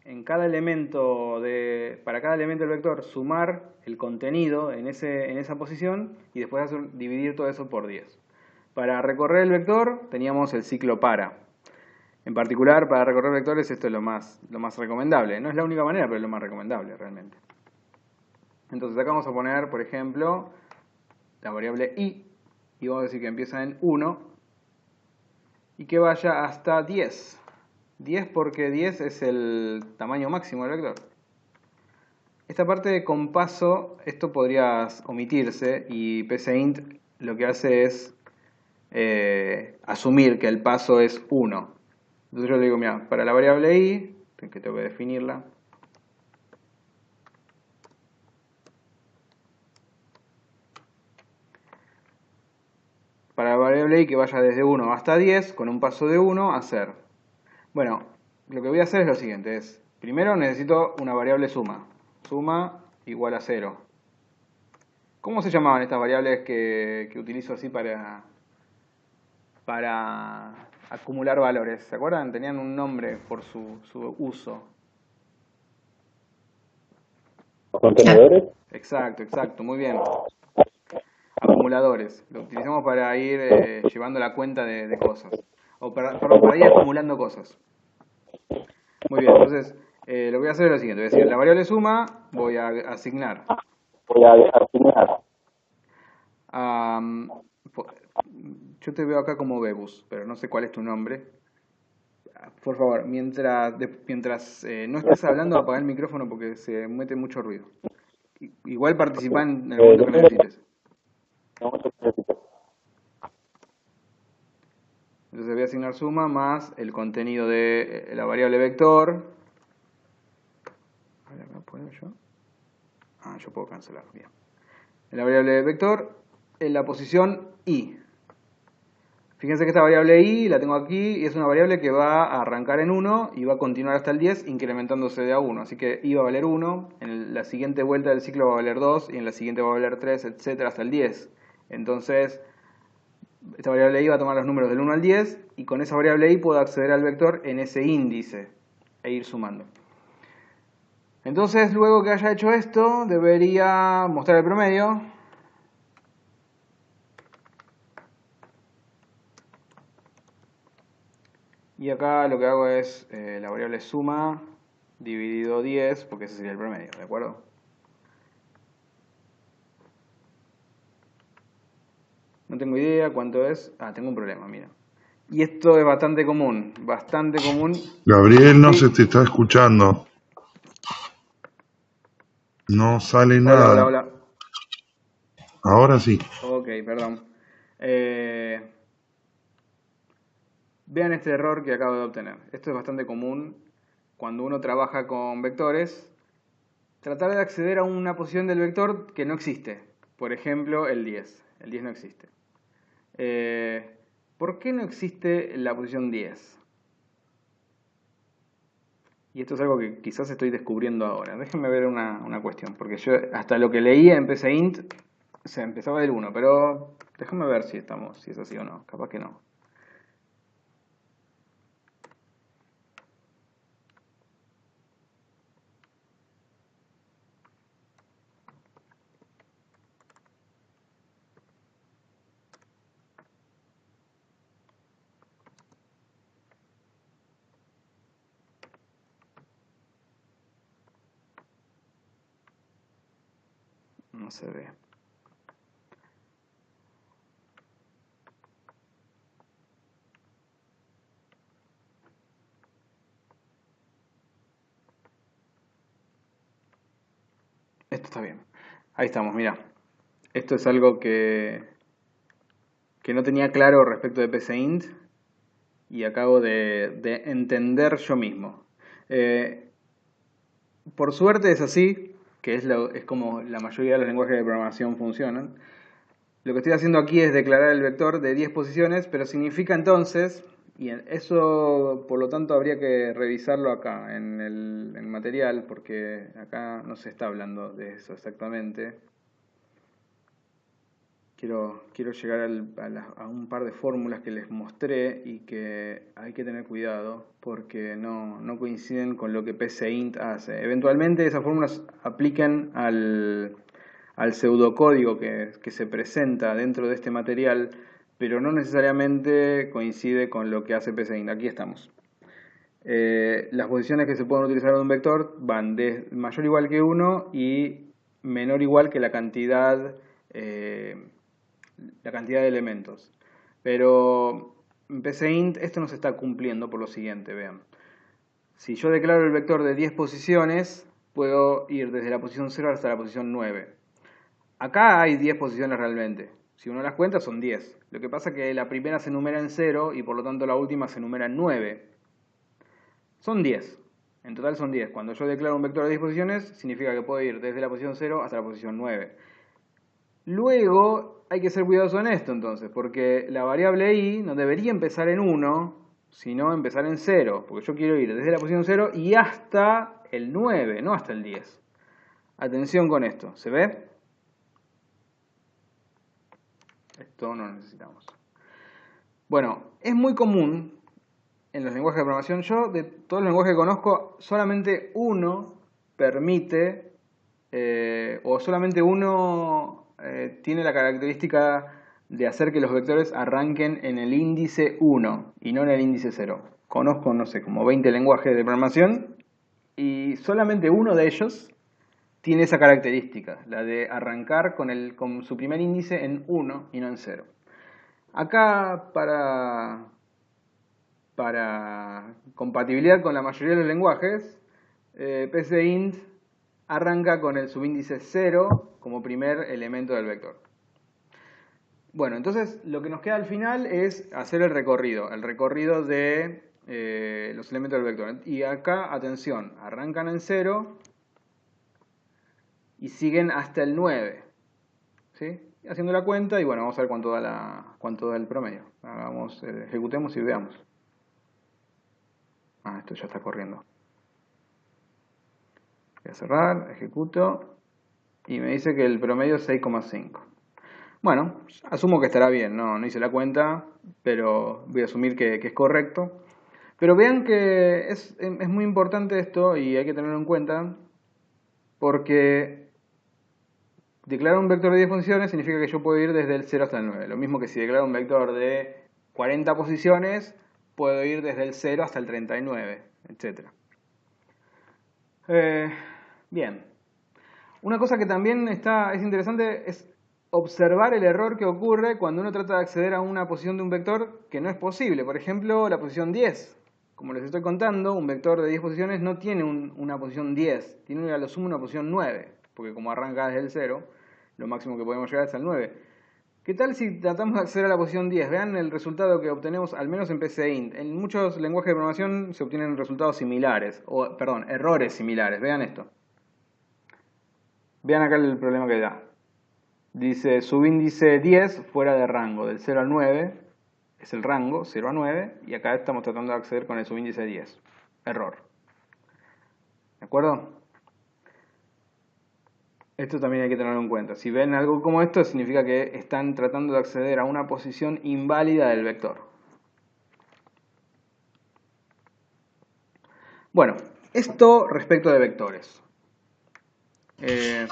Para cada elemento del vector sumar el contenido en esa posición y después dividir todo eso por 10. Para recorrer el vector teníamos el ciclo para. En particular, para recorrer vectores esto es lo más recomendable. No es la única manera, pero es lo más recomendable realmente. Entonces acá vamos a poner, por ejemplo, la variable i. Y vamos a decir que empieza en 1 y que vaya hasta 10. 10 porque 10 es el tamaño máximo del vector. Esta parte de con paso, esto podría omitirse y PCInt lo que hace es asumir que el paso es 1. Entonces yo le digo, mira, para la variable i, que tengo que definirla, para la variable i que vaya desde 1 hasta 10, con un paso de 1, hacer. Bueno, lo que voy a hacer es lo siguiente, primero necesito una variable suma. Suma igual a 0. ¿Cómo se llamaban estas variables que utilizo así para para acumular valores. ¿Se acuerdan? Tenían un nombre por su uso. ¿Contenedores? Exacto, muy bien. Acumuladores. Lo utilizamos para ir llevando la cuenta de cosas. O perdón, para ir acumulando cosas. Muy bien, entonces lo que voy a hacer es lo siguiente. Voy a decir, la variable suma voy a asignar. Yo te veo acá como Bebus, pero no sé cuál es tu nombre. Por favor, mientras no estés hablando, apaga el micrófono porque se mete mucho ruido. Igual participa en el momento que necesites. Entonces voy a asignar suma más el contenido de la variable vector. A ver, ¿no puedo yo? Yo puedo cancelar, bien. La variable vector en la posición i. Fíjense que esta variable i la tengo aquí y es una variable que va a arrancar en 1 y va a continuar hasta el 10 incrementándose de a 1. Así que i va a valer 1, en la siguiente vuelta del ciclo va a valer 2 y en la siguiente va a valer 3, etcétera, hasta el 10. Entonces, esta variable i va a tomar los números del 1 al 10 y con esa variable i puedo acceder al vector en ese índice e ir sumando. Entonces, luego que haya hecho esto, debería mostrar el promedio. Y acá lo que hago es la variable suma dividido 10, porque ese sería el promedio, ¿de acuerdo? No tengo idea cuánto es. Tengo un problema, mira. Y esto es bastante común, Gabriel, no se te está escuchando. No sale nada. Hola. Ahora sí. Ok, perdón. Vean este error que acabo de obtener. Esto es bastante común cuando uno trabaja con vectores. Tratar de acceder a una posición del vector que no existe. Por ejemplo, el 10. El 10 no existe. ¿Por qué no existe la posición 10? Y esto es algo que quizás estoy descubriendo ahora. Déjenme ver una cuestión. Porque yo hasta lo que leía en PCInt se empezaba del 1. Pero déjenme ver si es así o no. Capaz que no. No se ve. Esto está bien. Ahí estamos, mira. Esto es algo que no tenía claro respecto de PCInt y acabo de entender yo mismo. Por suerte es así, que es como la mayoría de los lenguajes de programación funcionan. Lo que estoy haciendo aquí es declarar el vector de 10 posiciones, pero significa entonces, y eso por lo tanto habría que revisarlo acá en el material, porque acá no se está hablando de eso exactamente. Quiero llegar a un par de fórmulas que les mostré y que hay que tener cuidado porque no coinciden con lo que PCInt hace. Eventualmente esas fórmulas aplican al pseudocódigo que se presenta dentro de este material, pero no necesariamente coincide con lo que hace PCInt. Aquí estamos. Las posiciones que se pueden utilizar en un vector van de mayor o igual que 1 y menor o igual que la cantidad de elementos. Pero en PCInt esto no se está cumpliendo por lo siguiente, vean. Si yo declaro el vector de 10 posiciones, puedo ir desde la posición 0 hasta la posición 9. Acá hay 10 posiciones realmente. Si uno las cuenta son 10. Lo que pasa es que la primera se numera en 0 y por lo tanto la última se numera en 9. Son 10. En total son 10. Cuando yo declaro un vector de 10 posiciones, significa que puedo ir desde la posición 0 hasta la posición 9. Luego hay que ser cuidadoso en esto entonces, porque la variable i no debería empezar en 1, sino empezar en 0, porque yo quiero ir desde la posición 0 y hasta el 9, no hasta el 10. Atención con esto, ¿se ve? Esto no lo necesitamos. Bueno, es muy común en los lenguajes de programación. Yo, de todos los lenguajes que conozco, solamente uno permite, o solamente uno tiene la característica de hacer que los vectores arranquen en el índice 1 y no en el índice 0. Conozco, no sé, como 20 lenguajes de programación y solamente uno de ellos tiene esa característica, la de arrancar con su primer índice en 1 y no en 0. Acá, para compatibilidad con la mayoría de los lenguajes, PCInt arranca con el subíndice 0 como primer elemento del vector. Bueno, entonces lo que nos queda al final es hacer el recorrido de los elementos del vector. Y acá, atención, arrancan en 0 y siguen hasta el 9. ¿Sí? Haciendo la cuenta y bueno, vamos a ver cuánto da el promedio. Ejecutemos y veamos. Esto ya está corriendo. Voy a cerrar, ejecuto y me dice que el promedio es 6,5. Bueno, asumo que estará bien, no hice la cuenta, pero voy a asumir que es correcto. Pero vean que es muy importante esto y hay que tenerlo en cuenta porque declarar un vector de 10 posiciones significa que yo puedo ir desde el 0 hasta el 9. Lo mismo que si declaro un vector de 40 posiciones, puedo ir desde el 0 hasta el 39, etc. Bien. Una cosa que también es interesante es observar el error que ocurre cuando uno trata de acceder a una posición de un vector que no es posible. Por ejemplo, la posición 10. Como les estoy contando, un vector de 10 posiciones no tiene una posición 10, tiene a lo sumo una posición 9, porque como arranca desde el 0, lo máximo que podemos llegar es al 9. ¿Qué tal si tratamos de acceder a la posición 10? Vean el resultado que obtenemos, al menos en PCInt. En muchos lenguajes de programación se obtienen resultados similares, errores similares. Vean esto. Vean acá el problema que da. Dice subíndice 10 fuera de rango, del 0 al 9, es el rango, 0 a 9, y acá estamos tratando de acceder con el subíndice 10. Error. ¿De acuerdo? Esto también hay que tenerlo en cuenta. Si ven algo como esto, significa que están tratando de acceder a una posición inválida del vector. Bueno, esto respecto de vectores.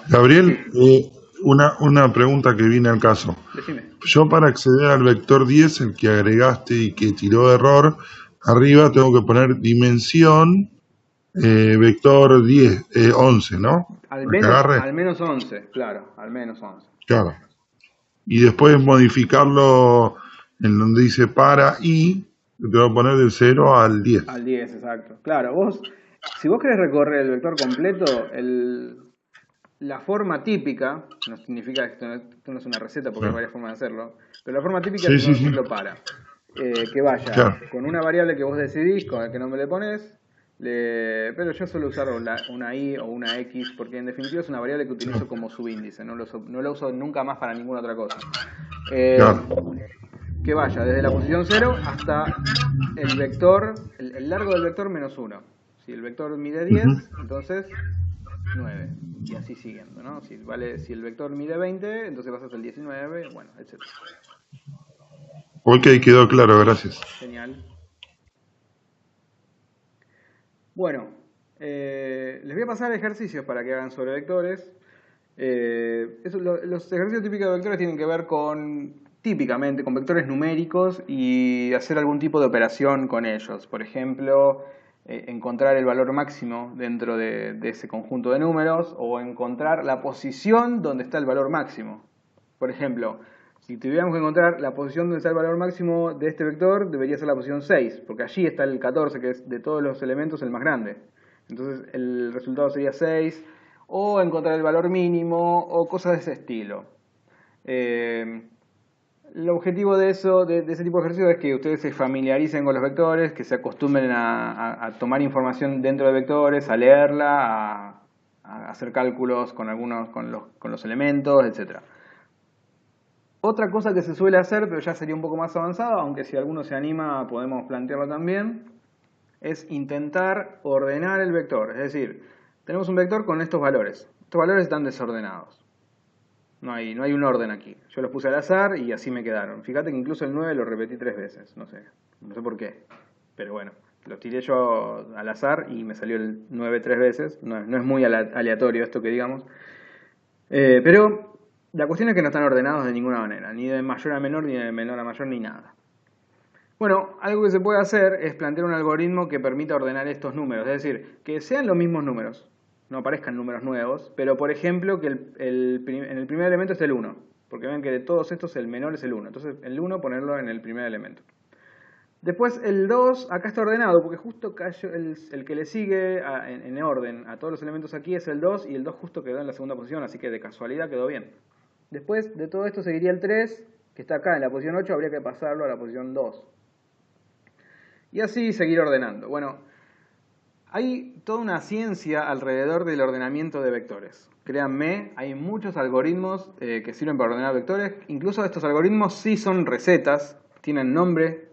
Gabriel, una pregunta que viene al caso. Decime. Yo para acceder al vector 10, el que agregaste y que tiró error, arriba tengo que poner dimensión vector 10, 11, ¿no? Al Para que menos 11, claro, al menos 11. Claro. Y después modificarlo en donde dice para y le tengo que poner del 0 al 10. Al 10, exacto. Claro, si vos querés recorrer el vector completo, la forma típica, no significa que esto no es una receta porque hay varias formas de hacerlo, pero la forma típica es decirlo para. Que vaya con una variable que vos decidís, con el que nombre le pones, pero yo suelo usar una i o una x porque en definitiva es una variable que utilizo como subíndice, no la uso nunca más para ninguna otra cosa. Que vaya desde la posición 0 hasta el vector, el largo del vector menos 1. Si el vector mide 10, entonces 9. Y así siguiendo, ¿no? Si el vector mide 20, entonces vas hasta el 19, bueno, etc. Ok, quedó claro, gracias. Genial. Bueno, les voy a pasar ejercicios para que hagan sobre vectores. Los ejercicios típicos de vectores tienen que ver típicamente con vectores numéricos y hacer algún tipo de operación con ellos. Por ejemplo, encontrar el valor máximo dentro de ese conjunto de números o encontrar la posición donde está el valor máximo. Por ejemplo, si tuviéramos que encontrar la posición donde está el valor máximo de este vector, debería ser la posición 6, porque allí está el 14, que es de todos los elementos el más grande. Entonces el resultado sería 6, o encontrar el valor mínimo, o cosas de ese estilo. El objetivo de ese tipo de ejercicios es que ustedes se familiaricen con los vectores, que se acostumbren a tomar información dentro de vectores, a leerla, a hacer cálculos con los elementos, etc. Otra cosa que se suele hacer, pero ya sería un poco más avanzado, aunque si alguno se anima podemos plantearlo también, es intentar ordenar el vector. Es decir, tenemos un vector con estos valores. Estos valores están desordenados. no hay un orden aquí. Yo los puse al azar y así me quedaron. Fíjate que incluso el 9 lo repetí 3 veces, no sé por qué. Pero bueno, lo tiré yo al azar y me salió el 9 3 veces. No es muy aleatorio esto que digamos. Pero la cuestión es que no están ordenados de ninguna manera, ni de mayor a menor, ni de menor a mayor, ni nada. Bueno, algo que se puede hacer es plantear un algoritmo que permita ordenar estos números, es decir, que sean los mismos números, no aparezcan números nuevos, pero por ejemplo que en el primer elemento es el 1, porque ven que de todos estos el menor es el 1, entonces el 1 ponerlo en el primer elemento. Después el 2 acá está ordenado, porque justo cayó el que le sigue en orden a todos los elementos aquí es el 2, y el 2 justo quedó en la segunda posición, así que de casualidad quedó bien. Después de todo esto seguiría el 3, que está acá en la posición 8, habría que pasarlo a la posición 2. Y así seguir ordenando. Bueno, hay toda una ciencia alrededor del ordenamiento de vectores. Créanme, hay muchos algoritmos que sirven para ordenar vectores. Incluso estos algoritmos sí son recetas, tienen nombre.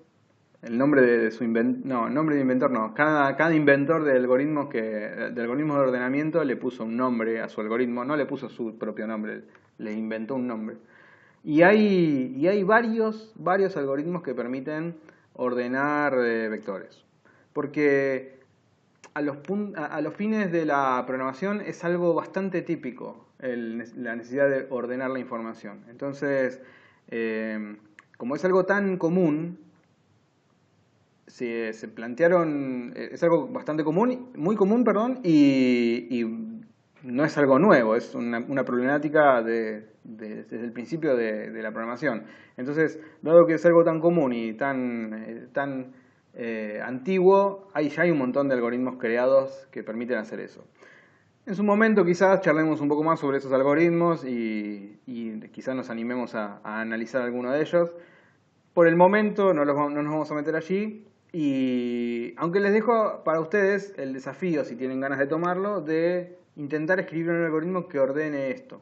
El nombre de su inventor, no, nombre de inventor no. Cada inventor de algoritmos de ordenamiento le puso un nombre a su algoritmo, no le puso su propio nombre, le inventó un nombre. Y hay varios algoritmos que permiten ordenar vectores. Porque a los fines de la programación es algo bastante típico la necesidad de ordenar la información. Entonces, como es algo tan común, se plantearon, es algo bastante común, muy común, perdón, y no es algo nuevo, es una problemática desde el principio de la programación. Entonces, dado que es algo tan común y tan antiguo, ya hay un montón de algoritmos creados que permiten hacer eso. En su momento quizás charlemos un poco más sobre esos algoritmos y quizás nos animemos a analizar alguno de ellos. Por el momento no nos vamos a meter allí. Y aunque les dejo para ustedes el desafío, si tienen ganas de tomarlo, de intentar escribir un algoritmo que ordene esto.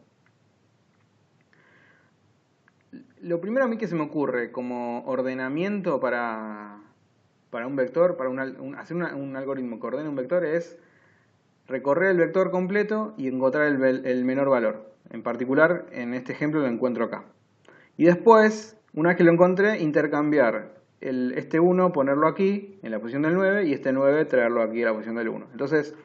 Lo primero a mí que se me ocurre como ordenamiento para un vector, para hacer un algoritmo que ordene un vector, es recorrer el vector completo y encontrar el menor valor. En particular, en este ejemplo lo encuentro acá. Y después, una vez que lo encontré, intercambiar este 1, ponerlo aquí, en la posición del 9, y este 9 traerlo aquí a la posición del 1. Entonces,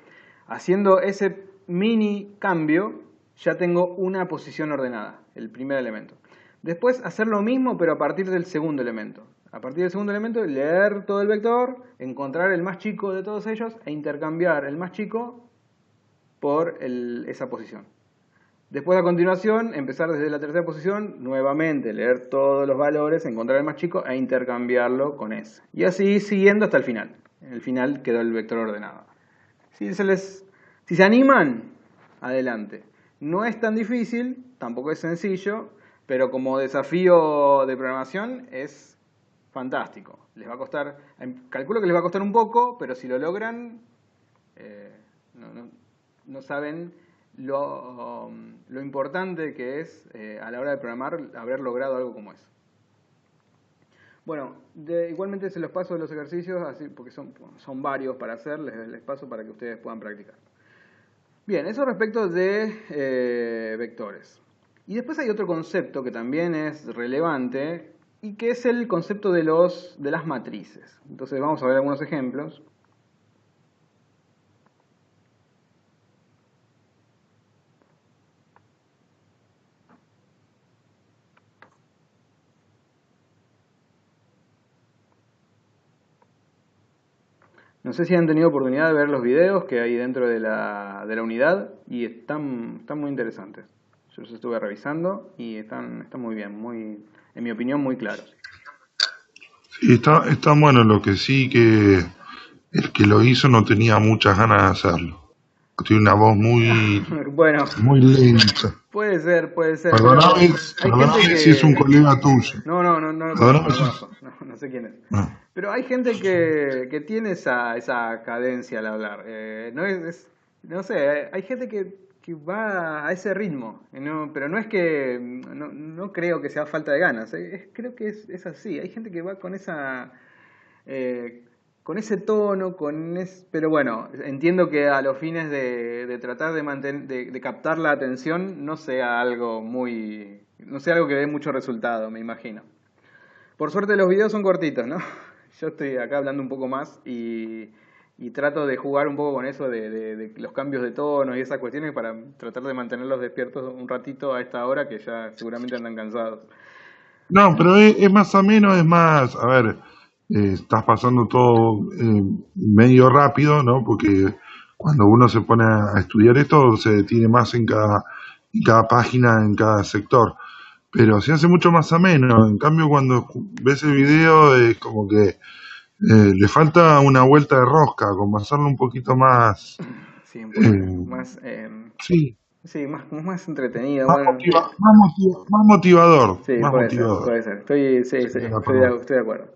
haciendo ese mini cambio, ya tengo una posición ordenada, el primer elemento. Después, hacer lo mismo, pero a partir del segundo elemento. A partir del segundo elemento, leer todo el vector, encontrar el más chico de todos ellos, e intercambiar el más chico por esa posición. Después, a continuación, empezar desde la tercera posición, nuevamente leer todos los valores, encontrar el más chico e intercambiarlo con ese. Y así siguiendo hasta el final. En el final quedó el vector ordenado. Si se animan, adelante. No es tan difícil, tampoco es sencillo, pero como desafío de programación es fantástico. Les va a costar, calculo que les va a costar un poco, pero si lo logran, no saben lo importante que es a la hora de programar haber logrado algo como eso. Bueno, igualmente se los paso los ejercicios, así porque son varios para hacer, les paso para que ustedes puedan practicar. Bien, eso respecto de vectores. Y después hay otro concepto que también es relevante y que es el concepto de las matrices. Entonces vamos a ver algunos ejemplos. No sé si han tenido oportunidad de ver los videos que hay dentro de la unidad y están muy interesantes. Yo los estuve revisando y están muy bien, en mi opinión, muy claros. Sí, está bueno. Lo que sí que el que lo hizo no tenía muchas ganas de hacerlo. Tiene una voz bueno, muy lenta. Puede ser. Perdóname si es un colega tuyo. No lo conozco, no sé quién es. No. Pero hay gente que tiene esa cadencia al hablar. No sé, hay gente que va a ese ritmo. Pero no es que, no creo que sea falta de ganas. Creo que es así. Hay gente que va con esa con ese tono, pero bueno, entiendo que a los fines de tratar de captar la atención no sea algo no sea algo que dé mucho resultado, me imagino. Por suerte los videos son cortitos, ¿no? Yo estoy acá hablando un poco más y trato de jugar un poco con eso de los cambios de tono y esas cuestiones para tratar de mantenerlos despiertos un ratito a esta hora que ya seguramente andan cansados. No, pero es más ameno, es más, a ver, estás pasando todo medio rápido, ¿no? Porque cuando uno se pone a estudiar esto, se detiene más en cada página, en cada sector. Pero se hace mucho más ameno. En cambio, cuando ves el video, es como que le falta una vuelta de rosca, como hacerlo un poquito más, Sí, un poquito eh, más, sí, sí, más entretenido. Bueno, más motivador, sí, más puede ser, motivador. puede ser. Estoy, sí, sí, Sería la palabra. estoy de acuerdo.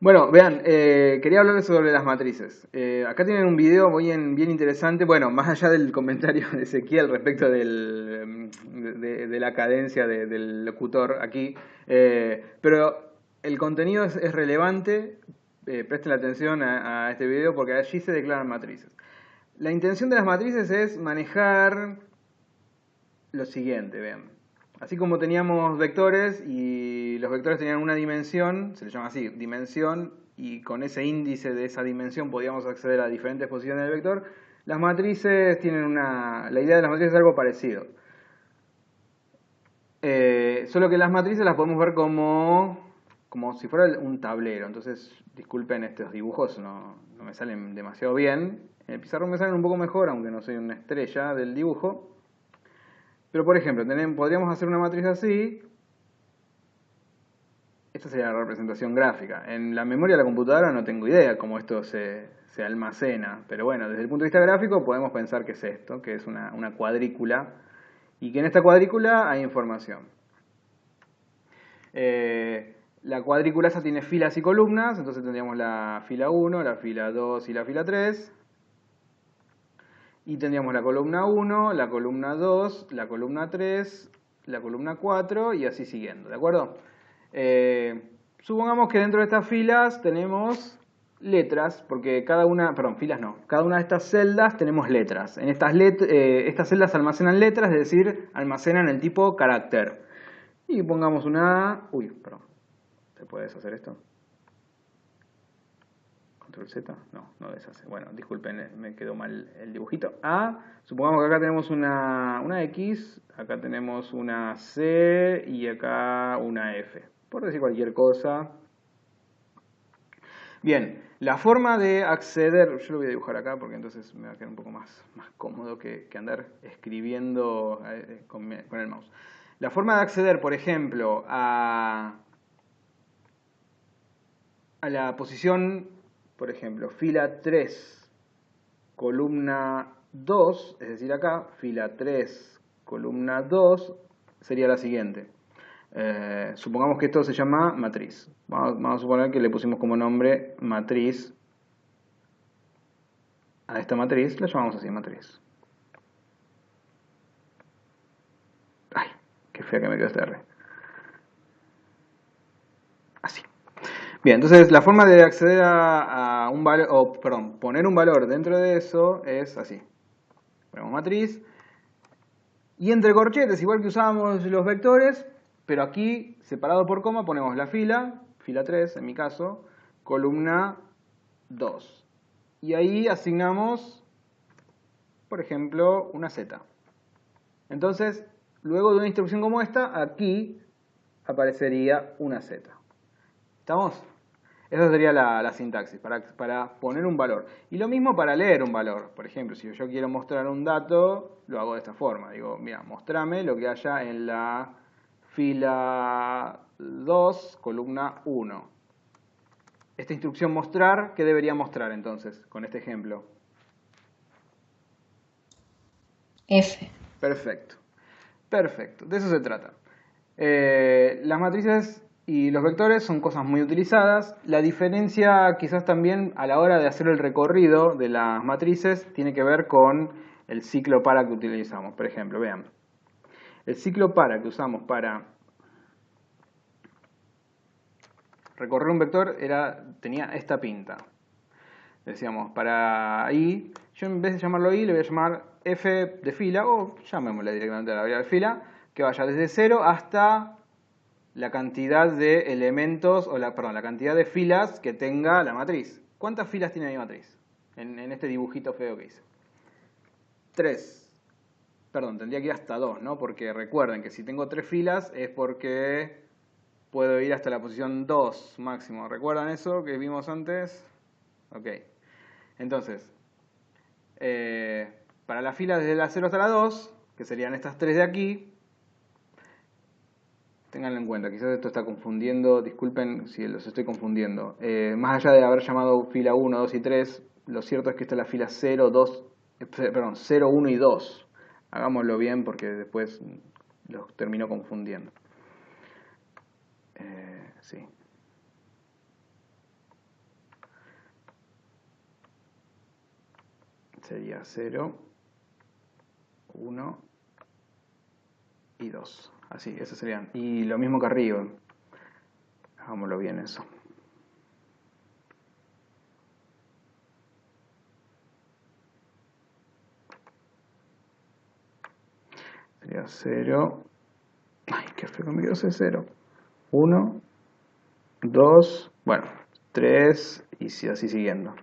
Bueno, vean, quería hablarles sobre las matrices. Acá tienen un video bien interesante, bueno, más allá del comentario de Ezequiel respecto de la cadencia del locutor aquí, pero el contenido es relevante, presten atención a este video porque allí se declaran matrices. La intención de las matrices es manejar lo siguiente, vean. Así como teníamos vectores y los vectores tenían una dimensión, se le llama así, dimensión, y con ese índice de esa dimensión podíamos acceder a diferentes posiciones del vector, las matrices tienen la idea de las matrices es algo parecido. Solo que las matrices las podemos ver como si fuera un tablero. Entonces, disculpen estos dibujos, no me salen demasiado bien. En el pizarrón me salen un poco mejor, aunque no soy una estrella del dibujo. Pero por ejemplo, podríamos hacer una matriz así. Esta sería la representación gráfica. En la memoria de la computadora no tengo idea cómo esto se almacena. Pero bueno, desde el punto de vista gráfico podemos pensar que es esto, que es una cuadrícula. Y que en esta cuadrícula hay información. La cuadrícula esa tiene filas y columnas. Entonces tendríamos la fila 1, la fila 2 y la fila 3. Y tendríamos la columna 1, la columna 2, la columna 3, la columna 4 y así siguiendo, ¿de acuerdo? Supongamos que dentro de estas filas tenemos letras, porque cada una, perdón, filas no, cada una de estas celdas tenemos letras. En estas celdas almacenan letras, es decir, almacenan el tipo carácter. Y pongamos una... Uy, perdón, ¿se puede deshacer esto? Control Z, no deshace. Bueno, disculpen, me quedó mal el dibujito. Supongamos que acá tenemos una X, acá tenemos una C y acá una F. Por decir cualquier cosa. Bien, la forma de acceder, yo lo voy a dibujar acá porque entonces me va a quedar un poco más cómodo que andar escribiendo con el mouse. La forma de acceder, por ejemplo, a la posición, por ejemplo, fila 3, columna 2, es decir acá, fila 3, columna 2, sería la siguiente. Supongamos que esto se llama matriz. Vamos a suponer que le pusimos como nombre matriz. A esta matriz la llamamos así, matriz. Ay, qué fea que me quedó esta R. Así. Bien, entonces la forma de acceder a un valor, perdón, poner un valor dentro de eso es así. Ponemos matriz. Y entre corchetes, igual que usábamos los vectores, pero aquí, separado por coma, ponemos la fila 3 en mi caso, columna 2. Y ahí asignamos, por ejemplo, una Z. Entonces, luego de una instrucción como esta, aquí aparecería una Z. ¿Estamos? Esa sería la sintaxis, para poner un valor. Y lo mismo para leer un valor. Por ejemplo, si yo quiero mostrar un dato, lo hago de esta forma. Digo, mira, mostrame lo que haya en la fila 2, columna 1. Esta instrucción mostrar, ¿qué debería mostrar entonces con este ejemplo? F. Perfecto. Perfecto. De eso se trata. Las matrices y los vectores son cosas muy utilizadas. La diferencia quizás también a la hora de hacer el recorrido de las matrices tiene que ver con el ciclo para que utilizamos. Por ejemplo, vean. El ciclo para que usamos para recorrer un vector tenía esta pinta. Decíamos, para I, yo en vez de llamarlo I, le voy a llamar F de fila, o llamémosle directamente a la variable de fila, que vaya desde 0 hasta la cantidad de elementos, perdón, la cantidad de filas que tenga la matriz. ¿Cuántas filas tiene mi matriz? En este dibujito feo que hice. 3. Perdón, tendría que ir hasta 2, ¿no? Porque recuerden que si tengo 3 filas es porque puedo ir hasta la posición 2 máximo. ¿Recuerdan eso que vimos antes? Ok. Entonces, para la fila desde la 0 hasta la 2, que serían estas 3 de aquí, ténganlo en cuenta, quizás esto está confundiendo, disculpen si los estoy confundiendo. Más allá de haber llamado fila 1, 2 y 3, lo cierto es que esta es la fila 0, 1 y 2. Hagámoslo bien porque después los termino confundiendo. Sí. Sería 0, 1 y 2. Así, esos serían. Y lo mismo que arriba. Hagámoslo bien eso. Sería 0. Ay, qué feo me quedó ese 0. 1, 2, bueno, 3 y así siguiendo.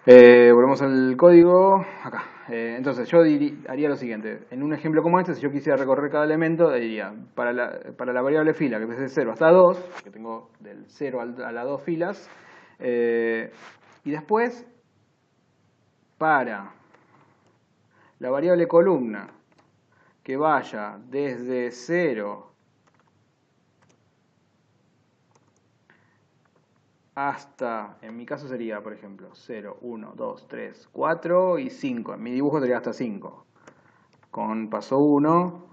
Volvemos al código, acá. Entonces yo haría lo siguiente. En un ejemplo como este, si yo quisiera recorrer cada elemento, diría, para la variable fila, que es de 0 hasta 2, que tengo del 0 a las 2 filas, y después, para la variable columna, que vaya desde 0 hasta, en mi caso sería, por ejemplo, 0, 1, 2, 3, 4 y 5. En mi dibujo sería hasta 5. Con paso 1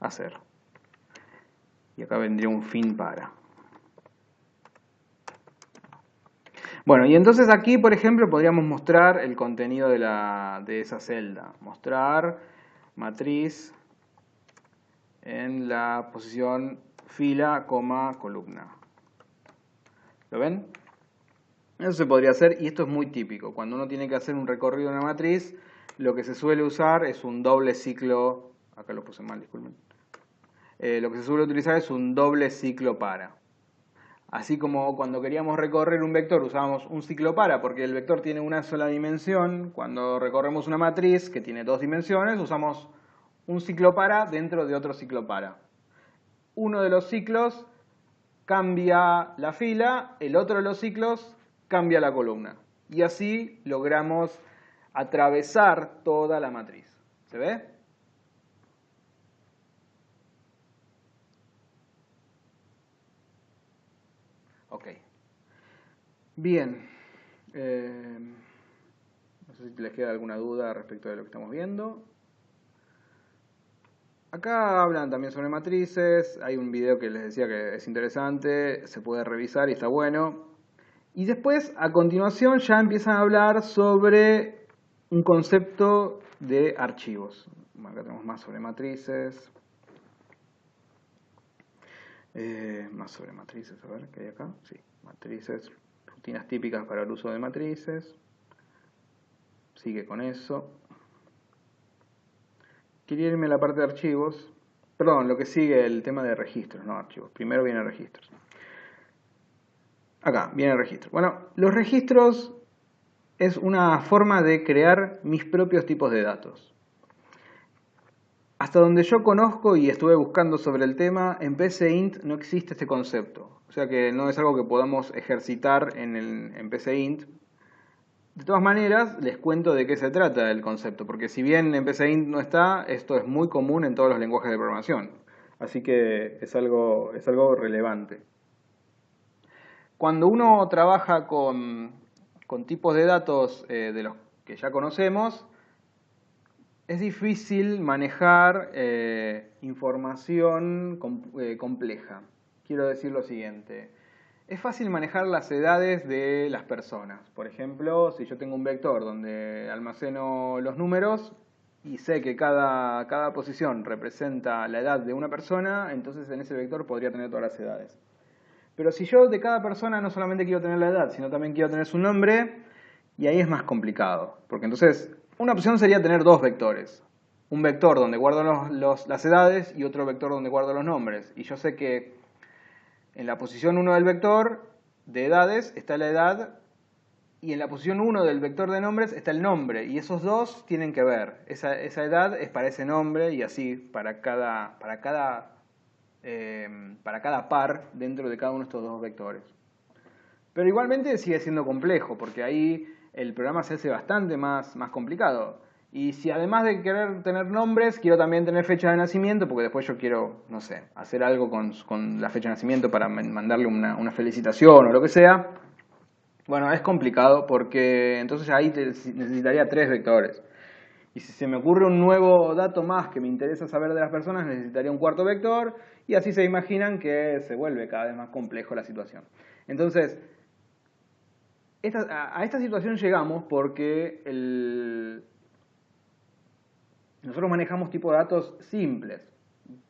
a 0. Y acá vendría un fin para. Bueno, y entonces aquí, por ejemplo, podríamos mostrar el contenido de esa celda. Mostrar matriz en la posición fila, coma, columna. ¿Lo ven? Eso se podría hacer, y esto es muy típico. Cuando uno tiene que hacer un recorrido en una matriz, lo que se suele usar es un doble ciclo. Acá lo puse mal, disculpen. Lo que se suele utilizar es un doble ciclo para. Así como cuando queríamos recorrer un vector usábamos un ciclo para, porque el vector tiene una sola dimensión. Cuando recorremos una matriz que tiene 2 dimensiones, usamos un ciclo para dentro de otro ciclo para. Uno de los ciclos cambia la fila, el otro de los ciclos cambia la columna. Y así logramos atravesar toda la matriz. ¿Se ve? Ok. Bien. No sé si les queda alguna duda respecto de lo que estamos viendo. Acá hablan también sobre matrices. Hay un video que les decía que es interesante. Se puede revisar y está bueno. Y después, a continuación, ya empiezan a hablar sobre un concepto de archivos. Bueno, acá tenemos más sobre matrices. Más sobre matrices, a ver, ¿qué hay acá? Sí, matrices, rutinas típicas para el uso de matrices. Sigue con eso. Quería irme a la parte de archivos. Perdón, lo que sigue el tema de registros, no archivos. Primero viene registros. Acá, viene registro. Bueno, los registros es una forma de crear mis propios tipos de datos. Hasta donde yo conozco y estuve buscando sobre el tema, en PCInt no existe este concepto. O sea que no es algo que podamos ejercitar en PCInt. De todas maneras, les cuento de qué se trata el concepto, porque si bien en PCInt no está, esto es muy común en todos los lenguajes de programación. Así que es algo relevante. Cuando uno trabaja con tipos de datos de los que ya conocemos, es difícil manejar información compleja. Quiero decir lo siguiente. Es fácil manejar las edades de las personas. Por ejemplo, si yo tengo un vector donde almaceno los números y sé que cada posición representa la edad de una persona, entonces en ese vector podría tener todas las edades. Pero si yo de cada persona no solamente quiero tener la edad, sino también quiero tener su nombre, y ahí es más complicado. Porque entonces, una opción sería tener dos vectores. Un vector donde guardo las edades y otro vector donde guardo los nombres. Y yo sé que en la posición 1 del vector de edades está la edad y en la posición 1 del vector de nombres está el nombre. Y esos dos tienen que ver. Esa edad es para ese nombre y así para cada par dentro de cada uno de estos dos vectores. Pero igualmente sigue siendo complejo porque ahí el programa se hace bastante más complicado. Y si además de querer tener nombres, quiero también tener fecha de nacimiento, porque después yo quiero, no sé, hacer algo con la fecha de nacimiento para mandarle una felicitación o lo que sea. Bueno, es complicado porque entonces ahí necesitaría 3 vectores. Y si se me ocurre un nuevo dato más que me interesa saber de las personas, necesitaría un cuarto vector. Y así se imaginan que se vuelve cada vez más complejo la situación. Entonces, a esta situación llegamos porque nosotros manejamos tipo de datos simples.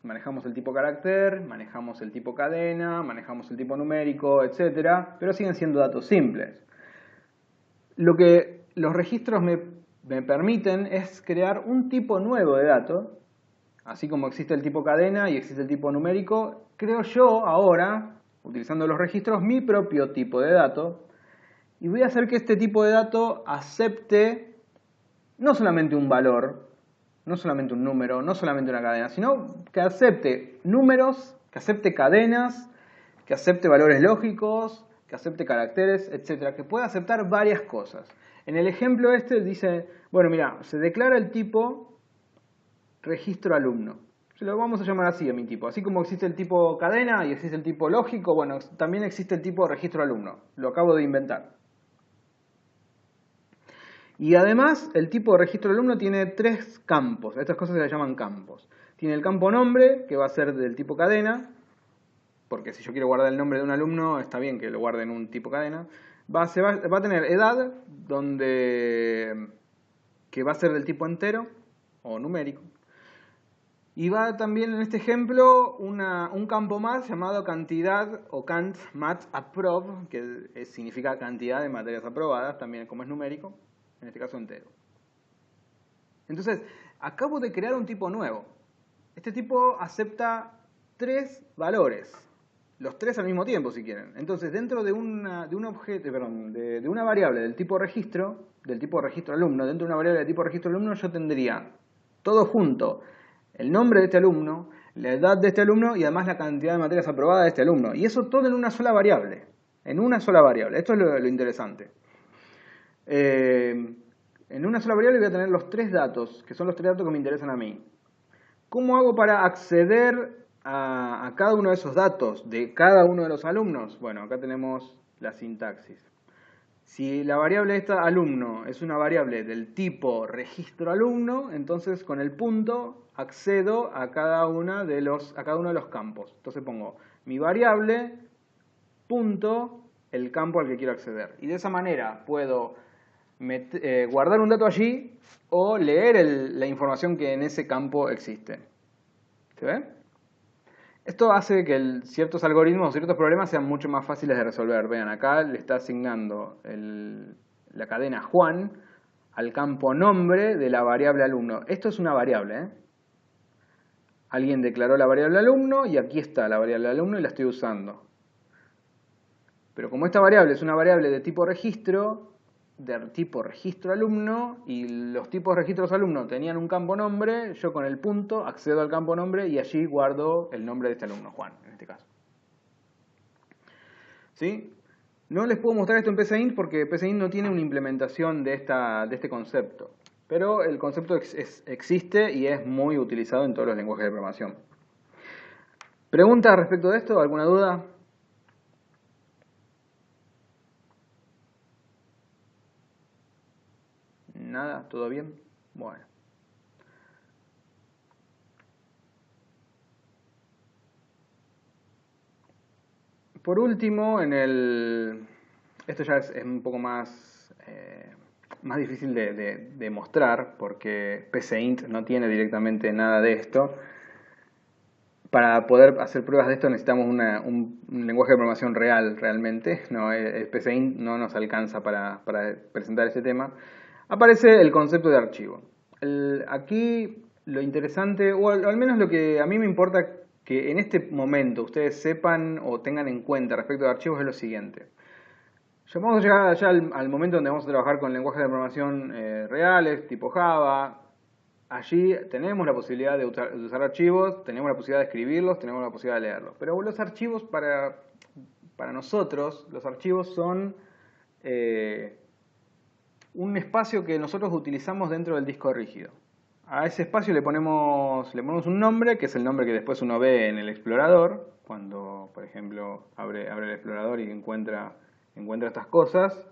Manejamos el tipo carácter, manejamos el tipo cadena, manejamos el tipo numérico, etc. Pero siguen siendo datos simples. Lo que los registros me permiten es crear un tipo nuevo de dato. Así como existe el tipo cadena y existe el tipo numérico, creo yo ahora, utilizando los registros, mi propio tipo de dato. Y voy a hacer que este tipo de dato acepte no solamente un valor, no solamente un número, no solamente una cadena, sino que acepte números, que acepte cadenas, que acepte valores lógicos, que acepte caracteres, etc. Que pueda aceptar varias cosas. En el ejemplo este dice, bueno, mira, se declara el tipo registro alumno. Se lo vamos a llamar así a mi tipo. Así como existe el tipo cadena y existe el tipo lógico, bueno, también existe el tipo registro alumno. Lo acabo de inventar. Y además, el tipo de registro alumno tiene 3 campos. Estas cosas se las llaman campos. Tiene el campo nombre, que va a ser del tipo cadena, porque si yo quiero guardar el nombre de un alumno, está bien que lo guarde en un tipo cadena. Va a tener edad, que va a ser del tipo entero o numérico. Y va también en este ejemplo un campo más llamado cantidad o cant mat approve, que significa cantidad de materias aprobadas, también como es numérico, en este caso entero. Entonces, acabo de crear un tipo nuevo. Este tipo acepta 3 valores, los 3 al mismo tiempo si quieren. Entonces, dentro de una variable del tipo registro alumno, dentro de una variable del tipo registro alumno, yo tendría todo junto el nombre de este alumno, la edad de este alumno y además la cantidad de materias aprobadas de este alumno. Y eso todo en una sola variable. En una sola variable. Esto es lo interesante. En una sola variable voy a tener los 3 datos, que son los 3 datos que me interesan a mí. ¿Cómo hago para acceder a cada uno de esos datos de cada uno de los alumnos? Bueno, acá tenemos la sintaxis. Si la variable esta alumno es una variable del tipo registro alumno, entonces con el punto accedo a cada uno de los campos. Entonces pongo mi variable punto el campo al que quiero acceder. Y de esa manera puedo guardar un dato allí o leer la información que en ese campo existe. ¿Se ve? Esto hace que ciertos algoritmos o ciertos problemas sean mucho más fáciles de resolver. Vean, acá le está asignando la cadena Juan al campo nombre de la variable alumno. Esto es una variable, ¿eh? Alguien declaró la variable alumno y aquí está la variable alumno y la estoy usando. Pero como esta variable es una variable de tipo registro alumno, y los tipos registros alumno tenían un campo nombre, yo con el punto accedo al campo nombre y allí guardo el nombre de este alumno, Juan, en este caso. ¿Sí? No les puedo mostrar esto en PCInt porque PCInt no tiene una implementación de este concepto. Pero el concepto existe y es muy utilizado en todos los lenguajes de programación. ¿Preguntas respecto de esto? ¿Alguna duda? ¿Nada? ¿Todo bien? Bueno. Por último, esto ya es un poco más difícil de mostrar porque PCInt no tiene directamente nada de esto. para poder hacer pruebas de esto necesitamos un lenguaje de programación real, realmente. No, el PCInt no nos alcanza para presentar ese tema. Aparece el concepto de archivo. Aquí lo interesante, o al menos lo que a mí me importa que en este momento ustedes sepan o tengan en cuenta respecto de archivos es lo siguiente. Ya vamos a llegar ya al momento donde vamos a trabajar con lenguajes de programación reales, tipo Java. Allí tenemos la posibilidad de usar archivos, tenemos la posibilidad de escribirlos, tenemos la posibilidad de leerlos. Pero los archivos para nosotros, los archivos son un espacio que nosotros utilizamos dentro del disco rígido. A ese espacio le ponemos un nombre, que es el nombre que después uno ve en el explorador, cuando, por ejemplo, abre el explorador y encuentra estas cosas.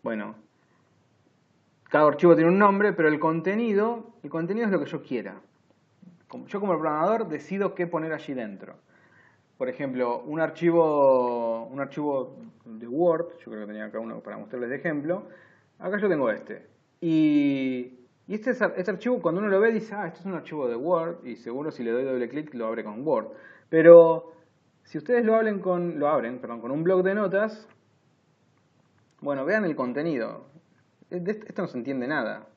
Bueno, cada archivo tiene un nombre, pero el contenido es lo que yo quiera. Yo como programador decido qué poner allí dentro. Por ejemplo, un archivo de Word, yo creo que tenía acá uno para mostrarles de ejemplo. Acá yo tengo este. Y este archivo, cuando uno lo ve, dice, este es un archivo de Word, y seguro si le doy doble clic lo abre con Word. Pero si ustedes lo abren con un bloc de notas, bueno, vean el contenido. Esto no se entiende nada.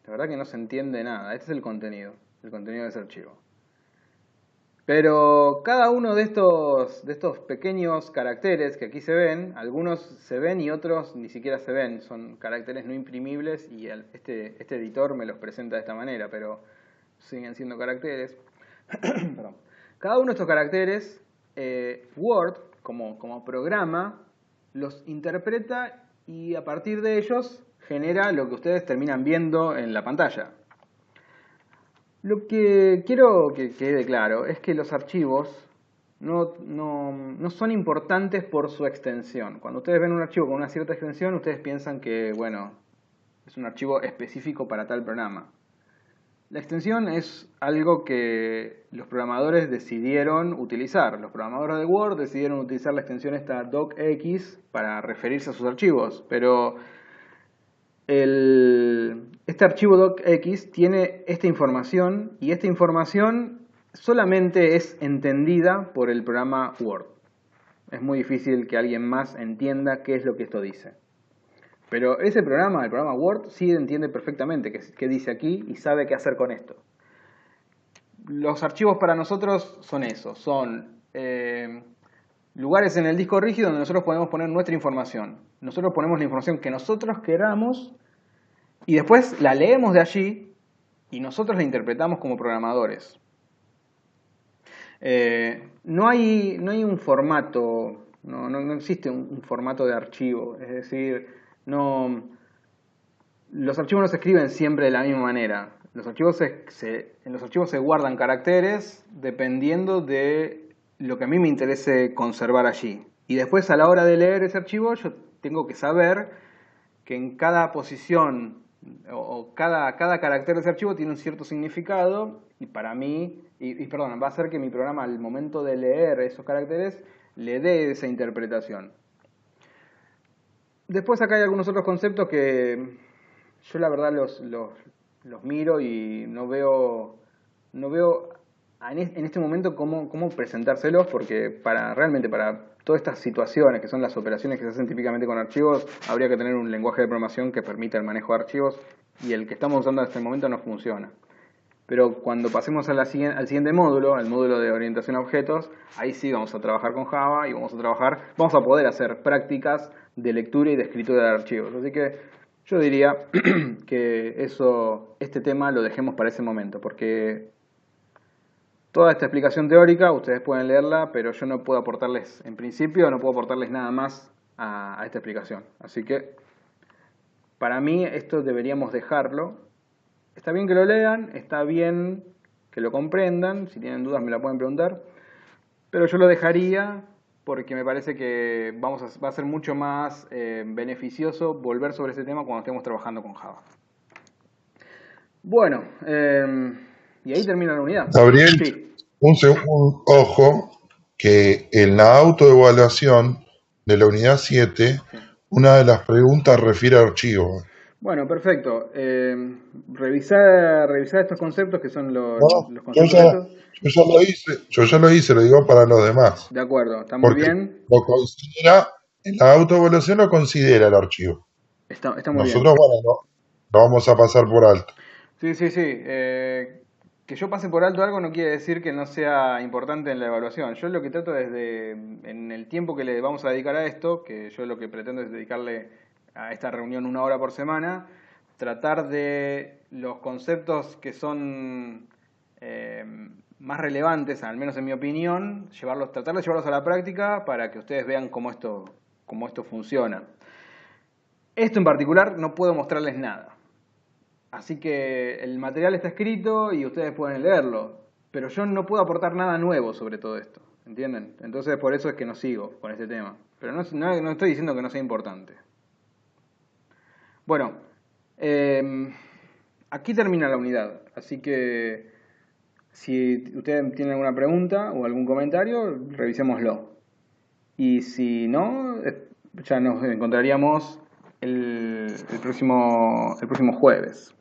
La verdad que no se entiende nada. Este es el contenido de ese archivo. Pero cada uno de estos pequeños caracteres que aquí se ven, algunos se ven y otros ni siquiera se ven. Son caracteres no imprimibles y este editor me los presenta de esta manera, pero siguen siendo caracteres. Perdón. Cada uno de estos caracteres, Word, como programa, los interpreta y a partir de ellos genera lo que ustedes terminan viendo en la pantalla. Lo que quiero que quede claro es que los archivos no son importantes por su extensión. Cuando ustedes ven un archivo con una cierta extensión, ustedes piensan que, bueno, es un archivo específico para tal programa. La extensión es algo que los programadores decidieron utilizar. Los programadores de Word decidieron utilizar la extensión esta docx para referirse a sus archivos, pero este archivo docx tiene esta información y esta información solamente es entendida por el programa Word. Es muy difícil que alguien más entienda qué es lo que esto dice. Pero ese programa, el programa Word, sí entiende perfectamente qué dice aquí y sabe qué hacer con esto. Los archivos para nosotros son eso, son lugares en el disco rígido donde nosotros podemos poner nuestra información. Nosotros ponemos la información que nosotros queramos y después la leemos de allí y nosotros la interpretamos como programadores. No hay un formato, no existe un formato de archivo, es decir, los archivos no se escriben siempre de la misma manera. En los archivos se guardan caracteres dependiendo de lo que a mí me interese conservar allí. Y después a la hora de leer ese archivo yo tengo que saber que en cada posición o cada carácter de ese archivo tiene un cierto significado y para mí, perdón, va a hacer que mi programa al momento de leer esos caracteres le dé esa interpretación. Después acá hay algunos otros conceptos que yo la verdad los miro y no veo en este momento cómo presentárselos, porque realmente para todas estas situaciones que son las operaciones que se hacen típicamente con archivos, habría que tener un lenguaje de programación que permita el manejo de archivos y el que estamos usando hasta el momento no funciona. Pero cuando pasemos al siguiente módulo, al módulo de orientación a objetos, ahí sí vamos a trabajar con Java y vamos a poder hacer prácticas de lectura y de escritura de archivos. Así que yo diría que este tema lo dejemos para ese momento, porque toda esta explicación teórica ustedes pueden leerla, pero yo no puedo aportarles, en principio, no puedo aportarles nada más a esta explicación. Así que para mí esto deberíamos dejarlo. Está bien que lo lean, está bien que lo comprendan, si tienen dudas me la pueden preguntar, pero yo lo dejaría porque me parece que va a ser mucho más beneficioso volver sobre ese tema cuando estemos trabajando con Java. Bueno, y ahí termina la unidad. Gabriel, Sí. un segundo, ojo, que en la autoevaluación de la unidad 7, una de las preguntas refiere a archivos. Bueno, perfecto. Revisar estos conceptos que son No, los yo conceptos ya, estos. yo ya lo hice, lo digo para los demás. De acuerdo, está muy Porque bien. lo considera, en la autoevaluación lo considera el archivo. Está muy bien. Nosotros, bueno, no, lo vamos a pasar por alto. Sí, sí, sí. Que yo pase por alto algo no quiere decir que no sea importante en la evaluación. Yo lo que trato es de, en el tiempo que le vamos a dedicar a esto, que yo lo que pretendo es dedicarle a esta reunión 1 hora por semana, tratar de los conceptos que son eh, más relevantes, al menos en mi opinión, tratar de llevarlos a la práctica para que ustedes vean cómo esto funciona. Esto en particular no puedo mostrarles nada. Así que el material está escrito y ustedes pueden leerlo, pero yo no puedo aportar nada nuevo sobre todo esto, ¿entienden? Entonces por eso es que no sigo con este tema. Pero no estoy diciendo que no sea importante. Bueno, aquí termina la unidad, así que si ustedes tienen alguna pregunta o algún comentario, revisémoslo. Y si no, ya nos encontraríamos el próximo jueves.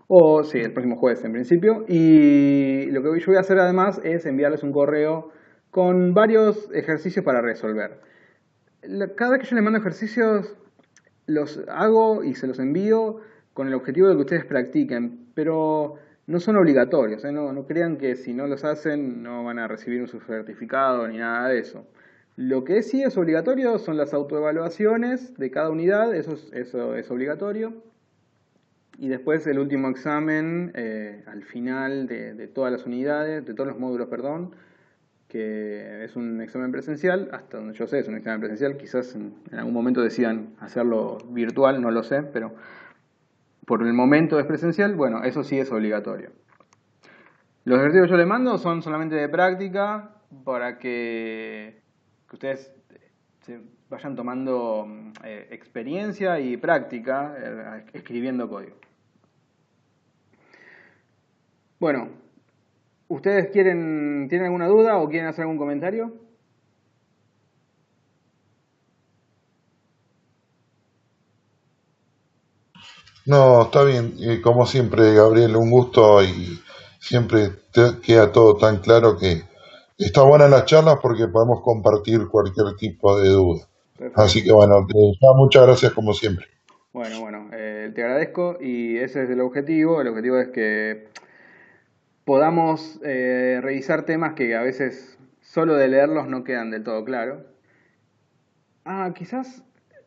O sí, el próximo jueves en principio. Y lo que yo voy a hacer además es enviarles un correo con varios ejercicios para resolver. Cada vez que yo les mando ejercicios, los hago y se los envío con el objetivo de que ustedes practiquen, pero no son obligatorios, ¿eh? No crean que si no los hacen no van a recibir un certificado ni nada de eso. Lo que sí es obligatorio son las autoevaluaciones de cada unidad, eso es obligatorio. Y después el último examen al final de todas las unidades, de todos los módulos, perdón, que es un examen presencial, hasta donde yo sé es un examen presencial, quizás en algún momento decidan hacerlo virtual, no lo sé, pero por el momento es presencial, bueno, eso sí es obligatorio. Los ejercicios que yo les mando son solamente de práctica para que ustedes se vayan tomando experiencia y práctica escribiendo código. Bueno, ¿ustedes tienen alguna duda o quieren hacer algún comentario? No, está bien. Como siempre, Gabriel, un gusto y siempre te queda todo tan claro que está buena las charlas porque podemos compartir cualquier tipo de duda. Así Perfecto. que bueno, muchas gracias como siempre. Bueno, te agradezco y ese es el objetivo. El objetivo es que podamos revisar temas que a veces solo de leerlos no quedan del todo claros. Quizás,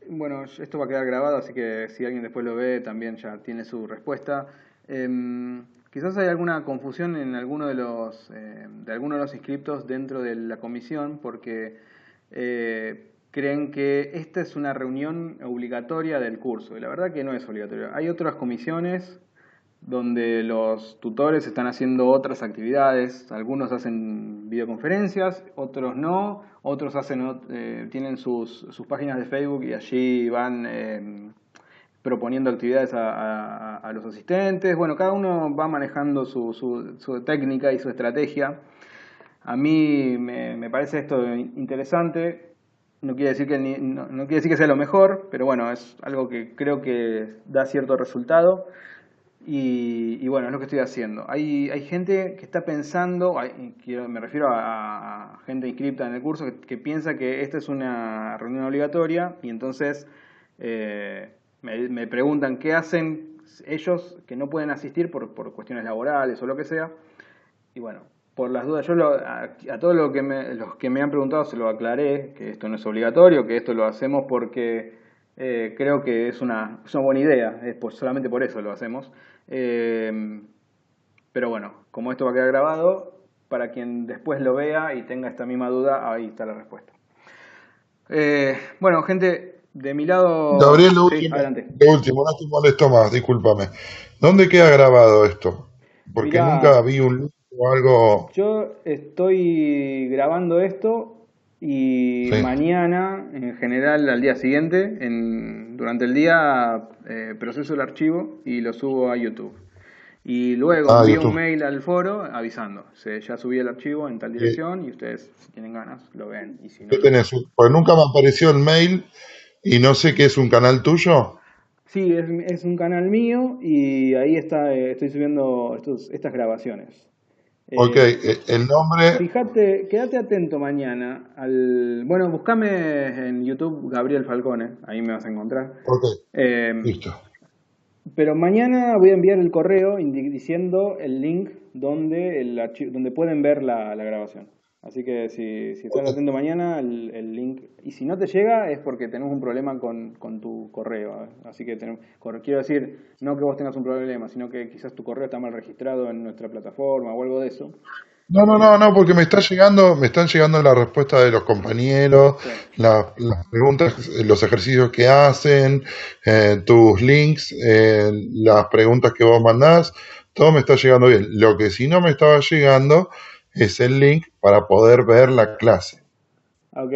bueno, esto va a quedar grabado, así que si alguien después lo ve también ya tiene su respuesta. Quizás hay alguna confusión en de alguno de los inscriptos dentro de la comisión porque creen que esta es una reunión obligatoria del curso y la verdad que no es obligatoria. Hay otras comisiones donde los tutores están haciendo otras actividades, algunos hacen videoconferencias, otros no, otros tienen sus páginas de Facebook y allí van proponiendo actividades a los asistentes. Bueno, cada uno va manejando su técnica y su estrategia. A mí me parece esto interesante. No quiere decir no quiere decir que sea lo mejor, pero bueno, es algo que creo que da cierto resultado. Y bueno, es lo que estoy haciendo. Hay gente que está pensando, me refiero a gente inscripta en el curso, que piensa que esta es una reunión obligatoria y entonces me preguntan qué hacen ellos que no pueden asistir por cuestiones laborales o lo que sea. Y bueno, por las dudas, a todos los que me han preguntado se lo aclaré, que esto no es obligatorio, que esto lo hacemos porque creo que es una buena idea, solamente por eso lo hacemos. Pero bueno, como esto va a quedar grabado, para quien después lo vea y tenga esta misma duda, ahí está la respuesta. Bueno, gente, de mi lado... Gabriel, Sí, adelante. lo último, no te molesto más, discúlpame. ¿Dónde queda grabado esto? Porque Mirá, nunca vi un link o algo. yo estoy grabando esto y Sí. mañana, en general al día siguiente, durante el día proceso el archivo y lo subo a YouTube. Y luego Ah, envío un YouTube. mail al foro avisando. Ya subí el archivo en tal ¿Qué, dirección y ustedes, si tienen ganas, lo ven. Y si no, qué lo... tenés? Pues nunca me apareció el mail y no sé qué es un canal tuyo. Sí, es un canal mío y ahí estoy subiendo estas grabaciones. Ok, Eh, el nombre, Fíjate, quédate atento mañana bueno, buscame en YouTube Gabriel Falcone, ahí me vas a encontrar. ok, Eh, listo. pero mañana voy a enviar el correo diciendo el link donde pueden ver la grabación. Así que si estás Ok. atento mañana, el link. Y si no te llega es porque tenemos un problema con tu correo. Así que quiero decir, no que vos tengas un problema, sino que quizás tu correo está mal registrado en nuestra plataforma o algo de eso. No, no, no, no, porque me están llegando las respuestas de los compañeros, Sí. las preguntas, los ejercicios que hacen, tus links, las preguntas que vos mandás, todo me está llegando bien. Lo que sí no me estaba llegando es el link para poder ver la clase. Ok,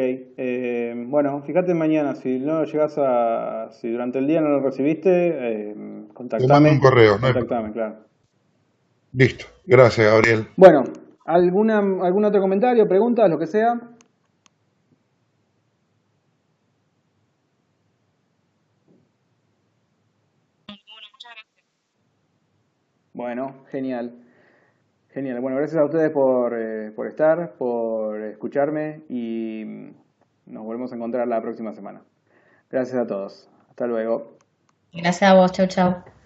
bueno, fíjate mañana, si durante el día no lo recibiste, Te mando un correo, no hay problema. contactame, claro. Listo, gracias, Gabriel. Bueno, ¿algún otro comentario, preguntas, lo que sea? Bueno, genial, genial. Bueno, gracias a ustedes por estar, por escucharme y nos volvemos a encontrar la próxima semana. Gracias a todos. Hasta luego. Gracias a vos, chau, chau.